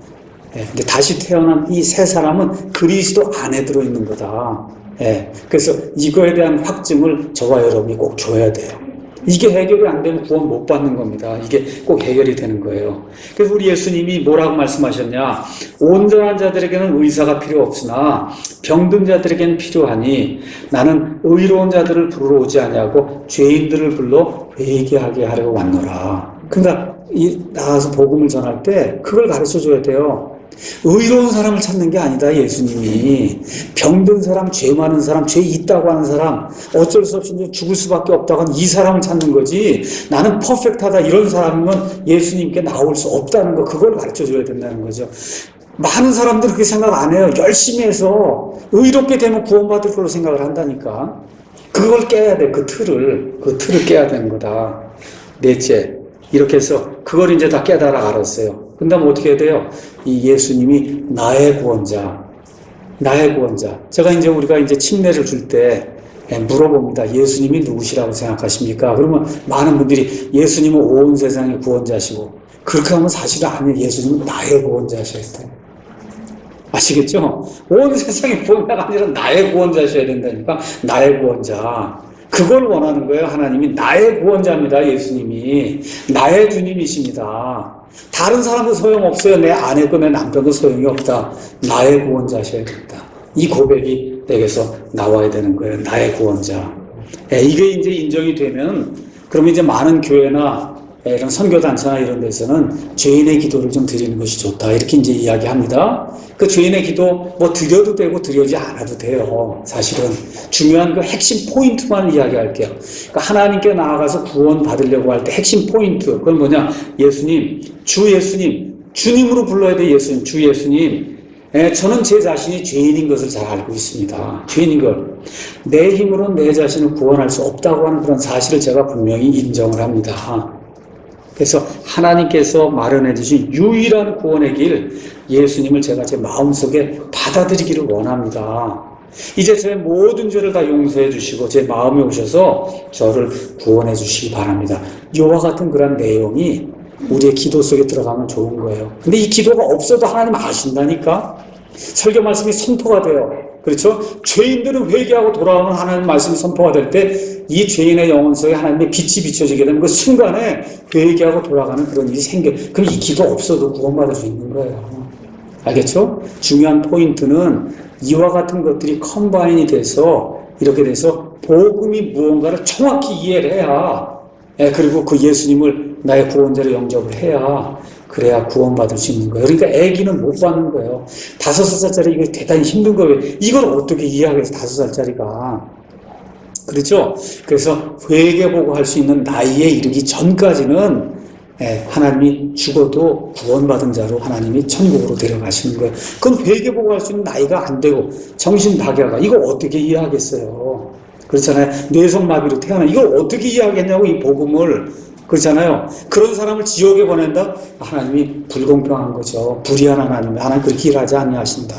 근데 다시 태어난 이 새 사람은 그리스도 안에 들어있는 거다. 예. 그래서 이거에 대한 확증을 저와 여러분이 꼭 줘야 돼요. 이게 해결이 안 되면 구원 못 받는 겁니다. 이게 꼭 해결이 되는 거예요. 그래서 우리 예수님이 뭐라고 말씀하셨냐? 온전한 자들에게는 의사가 필요 없으나 병든 자들에게는 필요하니 나는 의로운 자들을 부르러 오지 아니하고 죄인들을 불러 회개하게 하려고 왔노라. 그러니까 나가서 복음을 전할 때 그걸 가르쳐 줘야 돼요. 의로운 사람을 찾는 게 아니다. 예수님이 병든 사람, 죄 많은 사람, 죄 있다고 하는 사람, 어쩔 수 없이 죽을 수밖에 없다고 하는 이 사람을 찾는 거지, 나는 퍼펙트하다 이런 사람은 예수님께 나올 수 없다는 거, 그걸 가르쳐 줘야 된다는 거죠. 많은 사람들은 그렇게 생각 안 해요. 열심히 해서 의롭게 되면 구원받을 걸로 생각을 한다니까. 그걸 깨야 돼. 그 틀을 깨야 되는 거다. 넷째, 이렇게 해서 그걸 이제 다 깨달아 알았어요. 그다음 어떻게 해야 돼요? 이 예수님이 나의 구원자. 제가 이제 우리가 이제 침례를 줄 때 물어봅니다. 예수님이 누구시라고 생각하십니까? 그러면 많은 분들이 예수님은 온 세상의 구원자시고, 그렇게 하면 사실은 아니에요. 예수님은 나의 구원자셔야 돼요. 아시겠죠? 온 세상의 구원자가 아니라 나의 구원자셔야 된다니까. 나의 구원자. 그걸 원하는 거예요. 하나님이 나의 구원자입니다. 예수님이 나의 주님이십니다. 다른 사람도 소용없어요. 내 아내도 내 남편도 소용이 없다. 나의 구원자셔야 된다. 이 고백이 내게서 나와야 되는 거예요. 나의 구원자. 이게 이제 인정이 되면, 그러면 이제 많은 교회나 이런 선교단체나 이런 데서는 죄인의 기도를 좀 드리는 것이 좋다. 이렇게 이제 이야기합니다. 그 죄인의 기도 뭐 드려도 되고 드리지 않아도 돼요. 사실은 중요한 그 핵심 포인트만 이야기할게요. 그러니까 하나님께 나아가서 구원 받으려고 할 때 핵심 포인트. 그건 뭐냐? 예수님, 주 예수님, 주님으로 불러야 돼. 예수님, 주 예수님. 저는 제 자신이 죄인인 것을 잘 알고 있습니다. 죄인인 걸. 내 힘으로는 내 자신을 구원할 수 없다고 하는 그런 사실을 제가 분명히 인정을 합니다. 그래서 하나님께서 마련해 주신 유일한 구원의 길, 예수님을 제가 제 마음속에 받아들이기를 원합니다. 이제 제 모든 죄를 다 용서해 주시고 제 마음에 오셔서 저를 구원해 주시기 바랍니다. 이와 같은 그런 내용이 우리의 기도 속에 들어가면 좋은 거예요. 근데 이 기도가 없어도 하나님 아신다니까? 설교 말씀이 선포가 돼요. 그렇죠? 죄인들은 회개하고 돌아오는 하나님 말씀이 선포가 될 때 이 죄인의 영혼 속에 하나님의 빛이 비춰지게 되면 그 순간에 회개하고 돌아가는 그런 일이 생겨. 그럼 이 기도 없어도 구원받을 수 있는 거예요. 알겠죠? 중요한 포인트는 이와 같은 것들이 컴바인이 돼서 이렇게 돼서 복음이 무언가를 정확히 이해를 해야, 그리고 그 예수님을 나의 구원자로 영접을 해야, 그래야 구원받을 수 있는 거예요. 그러니까 애기는 못 받는 거예요. 5살짜리 이거 대단히 힘든 거예요. 이걸 어떻게 이해하겠어, 5살짜리가. 그렇죠? 그래서 회개보고 할 수 있는 나이에 이르기 전까지는 하나님이 죽어도 구원받은 자로 하나님이 천국으로 데려가시는 거예요. 그건 회개보고 할 수 있는 나이가 안 되고 정신박약아, 이걸 어떻게 이해하겠어요? 그렇잖아요. 뇌성마비로 태어나 이걸 어떻게 이해하겠냐고, 이 복음을. 그렇잖아요. 그런 사람을 지옥에 보낸다? 하나님이 불공평한 거죠. 불의한 하나님 그렇게 일하지 아니하신다.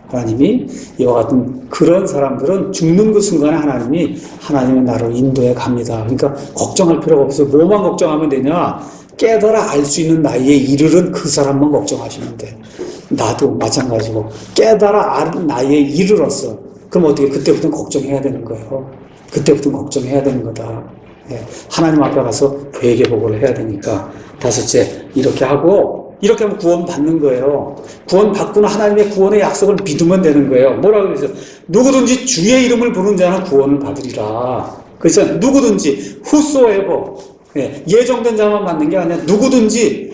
하나님이 이와 같은 그런 사람들은 죽는 그 순간에 하나님의 나라로 인도해 갑니다. 그러니까 걱정할 필요가 없어요. 뭐만 걱정하면 되냐? 깨달아 알 수 있는 나이에 이르는 그 사람만 걱정하시면 돼. 나도 마찬가지고 깨달아 아는 나이에 이르렀어. 그럼 어떻게? 그때부터는 걱정해야 되는 거예요. 그때부터는 걱정해야 되는 거다. 하나님 앞에 가서 회개보고를 해야 되니까. 다섯째, 이렇게 하고, 이렇게 하면 구원 받는 거예요. 구원 받고는 하나님의 구원의 약속을 믿으면 되는 거예요. 뭐라고 그러죠? 누구든지 주의 이름을 부르는 자는 구원을 받으리라. 그래서 누구든지 whosoever, 예정된 자만 받는 게 아니라 누구든지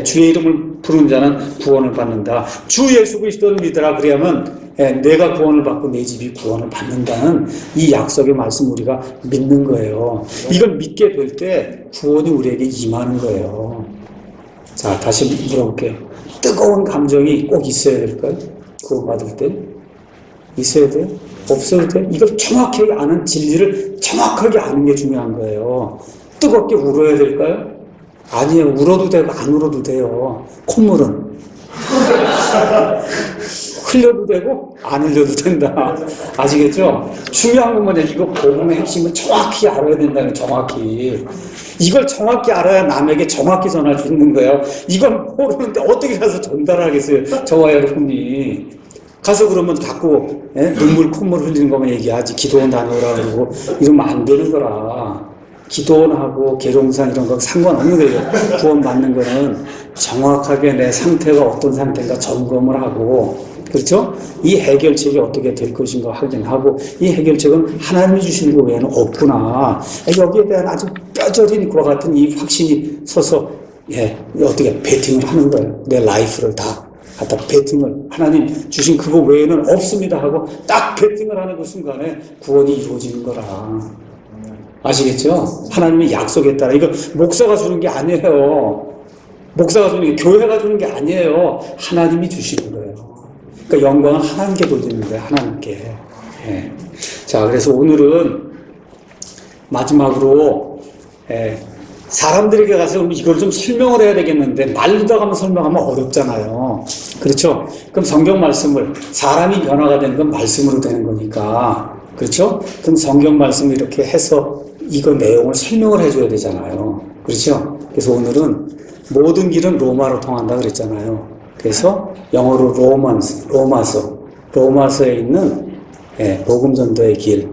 주의 이름을 부르는 자는 구원을 받는다. 주 예수 그리스도를 믿으라. 그러면 내가 구원을 받고 내 집이 구원을 받는다는 이 약속의 말씀 우리가 믿는 거예요. 이걸 믿게 될 때 구원이 우리에게 임하는 거예요. 자, 다시 물어볼게요. 뜨거운 감정이 꼭 있어야 될까요? 구원받을 때? 있어야 돼요? 없어도 돼요? 이걸 정확하게 아는, 진리를 정확하게 아는 게 중요한 거예요. 뜨겁게 울어야 될까요? 아니에요. 울어도 되고 안 울어도 돼요. 콧물은. 흘려도 되고 안 흘려도 된다. 아시겠죠? 중요한 건 뭐냐? 이거 복음의 핵심을 정확히 알아야 된다는, 정확히. 이걸 정확히 알아야 남에게 정확히 전할 수 있는 거예요. 이걸 모르는데 어떻게 가서 전달하겠어요? 저와 여러분이. 가서 그러면 자꾸 눈물 콧물 흘리는 것만 얘기하지 기도원 다녀오라 그러고 이러면 안 되는 거라. 기도원하고 계룡산 이런 거 상관없는 거예요. 구원 받는 거는 정확하게 내 상태가 어떤 상태인가 점검을 하고, 그렇죠? 이 해결책이 어떻게 될 것인가 확인하고, 이 해결책은 하나님이 주시는 거 외에는 없구나. 여기에 대한 아주 뼈저린 그와 같은 이 확신이 서서 어떻게 베팅을 하는 거예요. 내 라이프를 다 갖다 베팅을, 하나님 주신 그거 외에는 없습니다 하고 딱 베팅을 하는 그 순간에 구원이 이루어지는 거라. 아시겠죠? 하나님이 약속했다. 이거 목사가 주는 게 아니에요. 목사가 주는 게, 교회가 주는 게 아니에요. 하나님이 주시는 거예요. 그러니까 영광은 하나님께 돌리는 거예요. 하나님께. 자, 그래서 오늘은 마지막으로 사람들에게 가서 이걸 좀 설명을 해야 되겠는데 말로다가 설명하면 어렵잖아요. 그렇죠? 그럼 성경 말씀을, 사람이 변화가 되는 건 말씀으로 되는 거니까, 그렇죠? 그럼 성경 말씀을 이렇게 해서 이거 내용을 설명을 해줘야 되잖아요. 그렇죠? 그래서 오늘은 모든 길은 로마로 통한다 그랬잖아요. 그래서 영어로 로마서에 있는 복음전도의 길.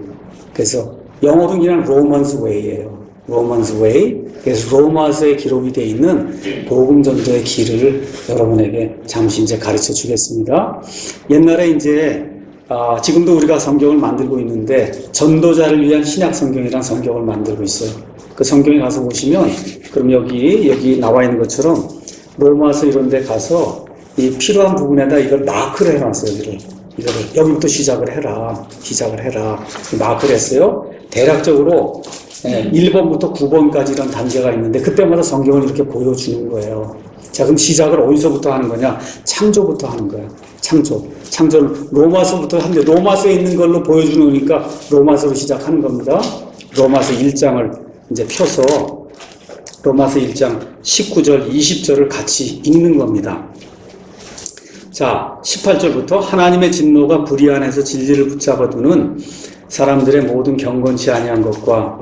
그래서 영어로 그냥 로먼스 웨이예요. 로먼스 웨이. 그래서 로마서에 기록이 되어 있는 복음전도의 길을 여러분에게 잠시 이제 가르쳐 주겠습니다. 옛날에 이제 지금도 우리가 성경을 만들고 있는데 전도자를 위한 신약 성경이라는 성경을 만들고 있어요. 그 성경에 가서 보시면, 그럼 여기 나와 있는 것처럼 로마서 이런 데 가서 이 필요한 부분에다 이걸 마크를 해놨어요. 이거를 여기부터 시작을 해라. 마크를 했어요. 대략적으로 1번부터 9번까지 이런 단계가 있는데 그때마다 성경을 이렇게 보여주는 거예요. 자, 그럼 시작을 어디서부터 하는 거냐? 창조부터 하는 거예요. 창조를 로마서부터 하는데, 로마서에 있는 걸로 보여주는 거니까 로마서로 시작하는 겁니다. 로마서 1장을 이제 펴서 로마서 1장 19절, 20절을 같이 읽는 겁니다. 자, 18절부터 하나님의 진노가 불의 안에서 진리를 붙잡아두는 사람들의 모든 경건치 아니한 것과,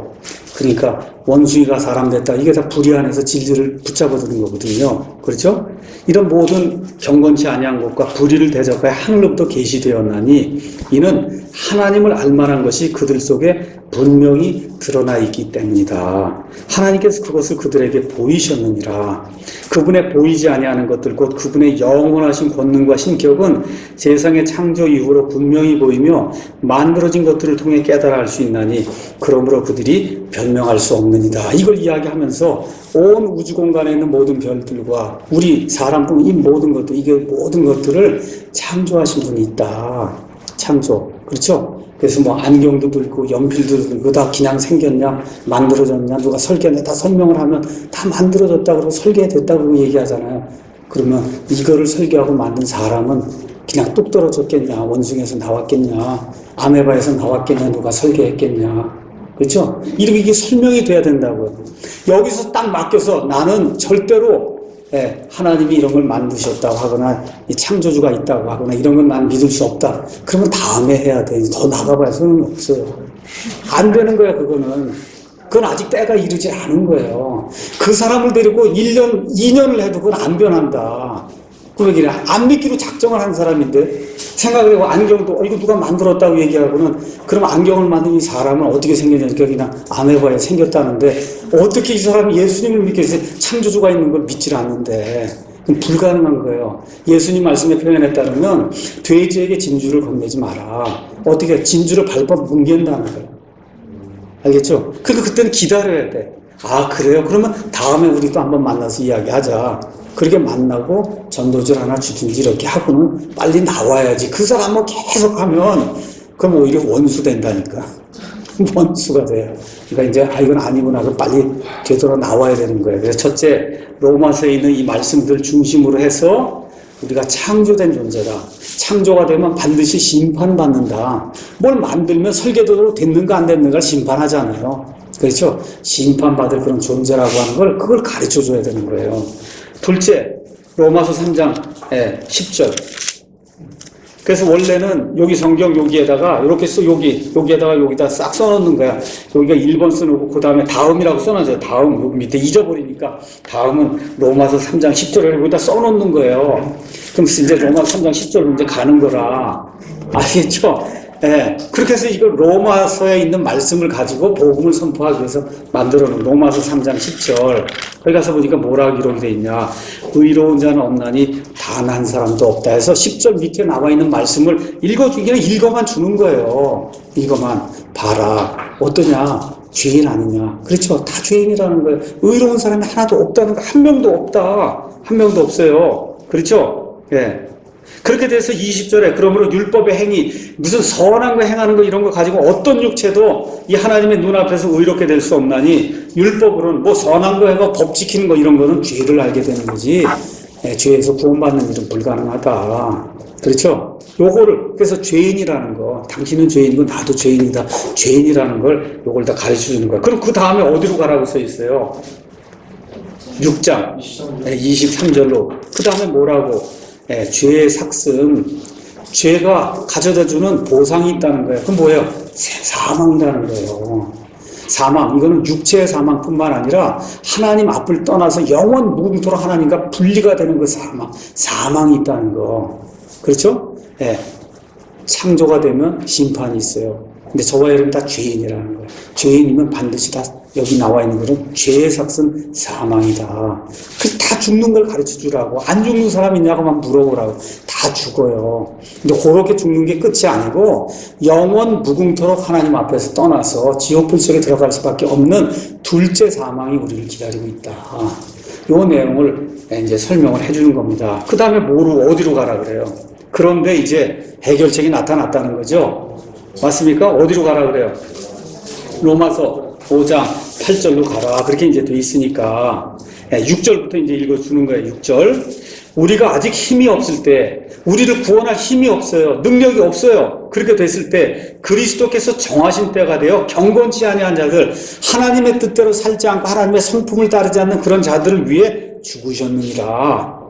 그러니까 원숭이가 사람 됐다. 이게 다 불의 안에서 진리를 붙잡아두는 거거든요. 그렇죠? 이런 모든 경건치 아니한 것과 불의를 대적하여 하늘로부터 계시되었나니 이는 하나님을 알만한 것이 그들 속에 분명히 드러나 있기 때문이다. 하나님께서 그것을 그들에게 보이셨느니라. 그분의 보이지 아니하는 것들 곧 그분의 영원하신 권능과 신격은 세상의 창조 이후로 분명히 보이며 만들어진 것들을 통해 깨달아 알 수 있나니 그러므로 그들이 변명할 수 없느니라. 이걸 이야기하면서 온 우주 공간에 있는 모든 별들과 우리 사람뿐 이 모든 것들, 이게 모든 것들을 창조하신 분이 있다. 창조. 그렇죠? 그래서 뭐 안경도 들고 연필도 들고 다 그냥 생겼냐, 만들어졌냐, 누가 설계했냐, 다 설명을 하면 다 만들어졌다 그러고 설계됐다 그러고 얘기하잖아요. 그러면 이거를 설계하고 만든 사람은 그냥 뚝 떨어졌겠냐, 원숭이에서 나왔겠냐, 아메바에서 나왔겠냐, 누가 설계했겠냐. 그렇죠? 이게 설명이 돼야 된다고요. 여기서 딱 맡겨서 나는 절대로 하나님이 이런 걸 만드셨다고 하거나 이 창조주가 있다고 하거나 이런 건 난 믿을 수 없다. 그러면 다음에 해야 돼. 더 나가봐야 소용이 없어요. 안 되는 거야, 그거는. 그건 아직 때가 이르지 않은 거예요. 그 사람을 데리고 1년, 2년을 해도 그건 안 변한다. 그러기는 안 믿기로 작정을 한 사람인데 생각해보고 안경도 이거 누가 만들었다고 얘기하고는 그럼 안경을 만든 이 사람은 어떻게 생겼냐니까 그냥 아메바에 생겼다는데 어떻게 이 사람이 예수님을 믿겠어요? 창조주가 있는 걸 믿질 않는데 그럼 불가능한 거예요. 예수님 말씀의 표현에 따르면 돼지에게 진주를 건네지 마라. 어떻게 진주를 밟아 뭉갠다는 거예요. 알겠죠? 그러니까 그때는 기다려야 돼. 아, 그래요? 그러면 다음에 우리 또 한번 만나서 이야기하자. 그렇게 만나고 전도지를 하나 주든지 이렇게 하고는 빨리 나와야지. 그 사람은 계속 하면 그럼 오히려 원수 된다니까. 원수가 돼요. 그러니까 이제 이건 아니구나. 그럼 빨리 되돌아 나와야 되는 거예요. 그래서 첫째, 로마서에 있는 이 말씀들 중심으로 해서 우리가 창조된 존재다. 창조가 되면 반드시 심판받는다. 뭘 만들면 설계도로 됐는가 안 됐는가를 심판하잖아요. 그렇죠? 심판받을 그런 존재라고 하는 걸 그걸 가르쳐줘야 되는 거예요. 둘째, 로마서 3장 10절. 그래서 원래는 여기 성경 여기에다가 이렇게 여기에다가 여기다 싹 써놓는 거야. 여기가 1번 써놓고 그 다음에 다음이라고 써놔줘요. 다음 여기 밑에 잊어버리니까 다음은 로마서 3장 10절을 여기다 써놓는 거예요. 그럼 이제 로마 3장 10절로 이제 가는 거라. 아시겠죠? 예. 그렇게 해서 이거 로마서에 있는 말씀을 가지고 복음을 선포하기 위해서 만들어 놓은 로마서 3장 10절. 거기 가서 보니까 뭐라고 기록이 되어 있냐. 의로운 자는 없나니 단 한 사람도 없다 해서 10절 밑에 나와 있는 말씀을 읽어주기는 읽어만 주는 거예요. 읽어만. 봐라. 어떠냐. 죄인 아니냐. 그렇죠. 다 죄인이라는 거예요. 의로운 사람이 하나도 없다는 거. 한 명도 없다. 한 명도 없어요. 그렇죠? 예. 그렇게 돼서 20절에 그러므로 율법의 행위, 무슨 선한 거 행하는 거 이런 거 가지고 어떤 육체도 이 하나님의 눈앞에서 의롭게 될 수 없나니 율법으로는 뭐 선한 거 해가 법 지키는 거 이런 거는 죄를 알게 되는 거지. 예, 죄에서 구원받는 일은 불가능하다. 그렇죠? 요거를 그래서 죄인이라는 거, 당신은 죄인이고 나도 죄인이다. 죄인이라는 걸 요걸 다 가르쳐 주는 거야. 그럼 그 다음에 어디로 가라고 써 있어요? 6장 23절로. 그 다음에 뭐라고? 죄의 삭슴, 죄가 가져다주는 보상이 있다는 거예요. 그럼 뭐예요? 사망이라는 거예요. 사망, 이거는 육체의 사망뿐만 아니라 하나님 앞을 떠나서 영원 무궁토록 하나님과 분리가 되는 그 사망이 있다는 거. 그렇죠? 예. 창조가 되면 심판이 있어요. 근데 저와 여러분 다 죄인이라는 거예요. 죄인이면 반드시 다 여기 나와 있는 것은 죄의 삭은 사망이다. 그래서 다 죽는 걸 가르쳐 주라고. 안 죽는 사람 있냐고만 물어보라고. 다 죽어요. 근데 그렇게 죽는 게 끝이 아니고 영원 무궁토록 하나님 앞에서 떠나서 지옥불 속에 들어갈 수밖에 없는 둘째 사망이 우리를 기다리고 있다. 요 내용을 이제 설명을 해주는 겁니다. 그 다음에 어디로 가라 그래요? 그런데 이제 해결책이 나타났다는 거죠. 맞습니까? 어디로 가라 그래요? 로마서 5장 8절로 가라. 그렇게 이제 돼 있으니까 6절부터 이제 읽어주는 거예요. 6절. 우리가 아직 힘이 없을 때, 우리를 구원할 힘이 없어요. 능력이 없어요. 그렇게 됐을 때 그리스도께서 정하신 때가 되어 경건치 아니한 자들, 하나님의 뜻대로 살지 않고 하나님의 성품을 따르지 않는 그런 자들을 위해 죽으셨느니라.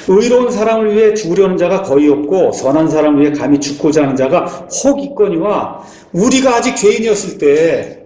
의로운 사람을 위해 죽으려는 자가 거의 없고 선한 사람을 위해 감히 죽고자 하는 자가 혹 있거니와. 우리가 아직 죄인이었을 때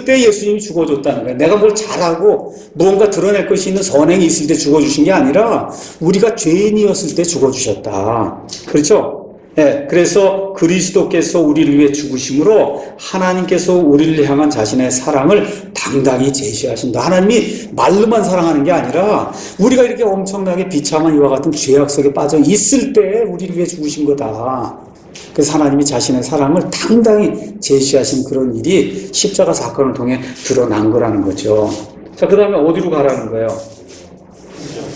예수님이 죽어줬다는 거예요. 내가 뭘 잘하고 무언가 드러낼 것이 있는 선행이 있을 때 죽어주신 게 아니라 우리가 죄인이었을 때 죽어주셨다. 그렇죠? 네, 그래서 그리스도께서 우리를 위해 죽으심으로 하나님께서 우리를 향한 자신의 사랑을 당당히 제시하신다. 하나님이 말로만 사랑하는 게 아니라 우리가 이렇게 엄청나게 비참한 이와 같은 죄악 속에 빠져 있을 때 우리를 위해 죽으신 거다. 그래서 하나님이 자신의 사랑을 당당히 제시하신 그런 일이 십자가 사건을 통해 드러난 거라는 거죠. 자, 그 다음에 어디로 가라는 거예요?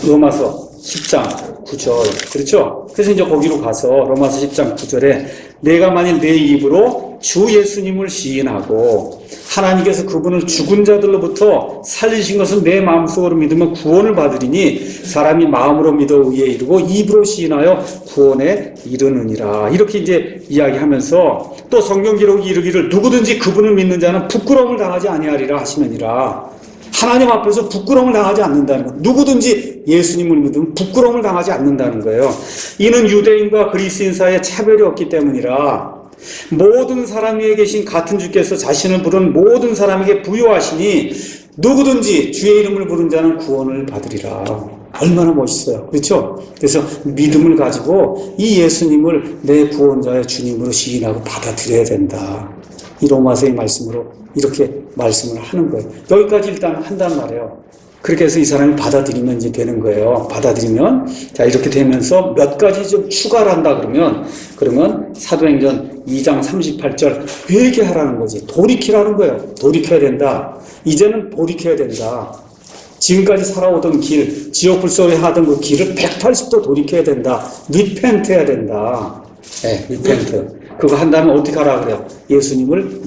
로마서 10장 9절. 그렇죠? 그래서 이제 거기로 가서 로마서 10장 9절에 내가 만일 내 입으로 주 예수님을 시인하고 하나님께서 그분을 죽은 자들로부터 살리신 것을 내 마음속으로 믿으면 구원을 받으리니 사람이 마음으로 믿어 의에 이르고 입으로 시인하여 구원에 이르느니라. 이렇게 이제 이야기하면서 또 성경 기록이 이르기를 누구든지 그분을 믿는 자는 부끄러움을 당하지 아니하리라 하시느니라. 하나님 앞에서 부끄러움을 당하지 않는다는 것. 누구든지 예수님을 믿으면 부끄러움을 당하지 않는다는 거예요. 이는 유대인과 그리스인 사이에 차별이 없기 때문이라. 모든 사람 위에 계신 같은 주께서 자신을 부른 모든 사람에게 부여하시니 누구든지 주의 이름을 부른 자는 구원을 받으리라. 얼마나 멋있어요. 그렇죠? 그래서 믿음을 가지고 이 예수님을 내 구원자의 주님으로 시인하고 받아들여야 된다. 이 로마서의 말씀으로 이렇게 말씀을 하는 거예요. 여기까지 일단 한단 말이에요. 그렇게 해서 이 사람이 받아들이면 이제 되는 거예요. 받아들이면, 자, 이렇게 되면서 몇 가지 좀 추가를 한다 그러면 사도행전 2장 38절 회개하라는 거지. 돌이키라는 거예요. 돌이켜야 된다. 이제는 돌이켜야 된다. 지금까지 살아오던 길, 지옥불 속에 하던 그 길을 180도 돌이켜야 된다. 리펜트 해야 된다. 네, 리펜트. 그거 한다면 어떻게 하라 그래요? 예수님을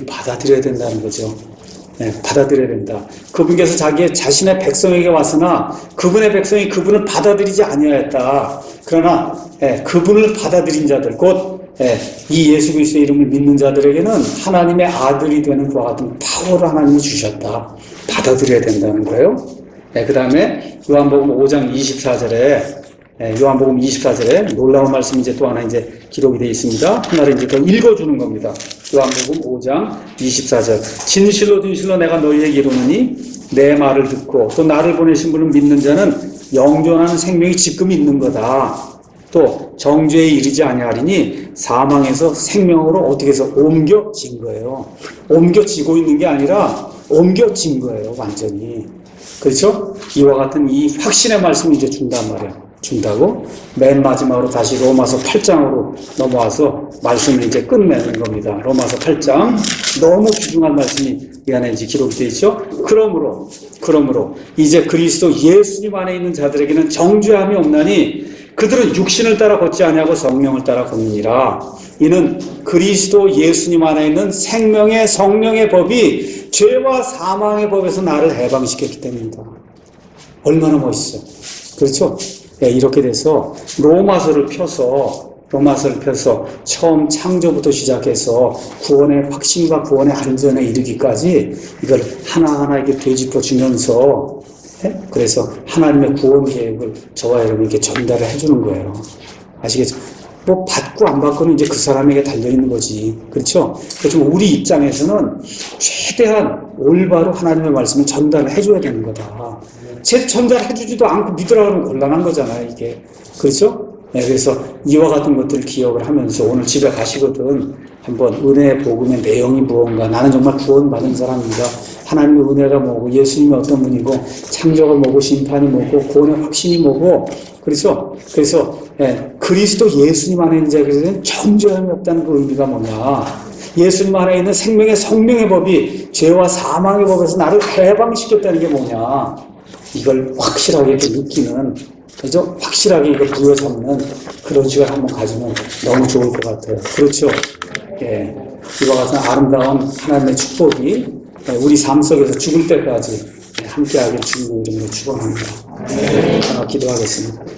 받아들여야 된다는 거죠. 네, 받아들여야 된다. 그분께서 자신의 백성에게 왔으나 그분의 백성이 그분을 받아들이지 아니하였다. 그러나 그분을 받아들인 자들, 곧 이 예수 그리스도의 이름을 믿는 자들에게는 하나님의 아들이 되는 그와 같은 파워를 하나님이 주셨다. 받아들여야 된다는 거예요. 그 다음에 요한복음 5장 24절에 요한복음 24절에 놀라운 말씀이 이제 또 하나 이제 기록이 되어 있습니다. 하나를 이제 더 읽어주는 겁니다. 요한복음 5장 24절. 진실로 진실로 내가 너희에게 이르노니 내 말을 듣고 또 나를 보내신 분을 믿는 자는 영존하는 생명이 지금 있는 거다. 또 정죄에 이르지 아니하리니 사망에서 생명으로 어떻게 해서 옮겨진 거예요. 옮겨지고 있는 게 아니라 옮겨진 거예요. 완전히. 그렇죠? 이와 같은 이 확신의 말씀을 이제 준단 말이에요. 준다고 맨 마지막으로 다시 로마서 8장으로 넘어와서 말씀을 이제 끝내는 겁니다. 로마서 8장 너무 귀중한 말씀이 이 안에 이제 기록이 되어 있죠. 그러므로 이제 그리스도 예수님 안에 있는 자들에게는 정죄함이 없나니 그들은 육신을 따라 걷지 아니하고 성령을 따라 걷느니라. 이는 그리스도 예수님 안에 있는 생명의 성령의 법이 죄와 사망의 법에서 나를 해방시켰기 때문이다. 얼마나 멋있어. 그렇죠? 네, 이렇게 돼서 로마서를 펴서 처음 창조부터 시작해서 구원의 확신과 구원의 안전에 이르기까지 이걸 하나하나 이렇게 되짚어 주면서 네? 그래서 하나님의 구원 계획을 저와 여러분에게 전달을 해주는 거예요. 아시겠죠? 뭐 받고 안 받고는 이제 그 사람에게 달려있는 거지. 그렇죠? 그래서 우리 입장에서는 최대한 올바로 하나님의 말씀을 전달을 해줘야 되는 거다. 전달해주지도 않고 믿으라고 하면 곤란한 거잖아요, 이게. 그렇죠? 네, 그래서 이와 같은 것들을 기억을 하면서 오늘 집에 가시거든 한번 은혜의 복음의 내용이 무언가, 나는 정말 구원받은 사람입니다. 하나님의 은혜가 뭐고, 예수님이 어떤 분이고, 창조가 뭐고, 심판이 뭐고, 구원의 확신이 뭐고, 그렇죠? 그래서 그리스도 예수님 안에 있는 자에게는 정죄함이 없다는 그 의미가 뭐냐? 예수님 안에 있는 생명의 성령의 법이 죄와 사망의 법에서 나를 해방시켰다는 게 뭐냐? 이걸 확실하게 느끼는, 그죠? 확실하게 이걸 부여잡는 그런 시간 한번 가지면 너무 좋을 것 같아요. 그렇죠? 예. 이와 같은 아름다운 하나님의 축복이 우리 삶 속에서 죽을 때까지 함께하길 주님의 이름으로 축원합니다. 기도하겠습니다.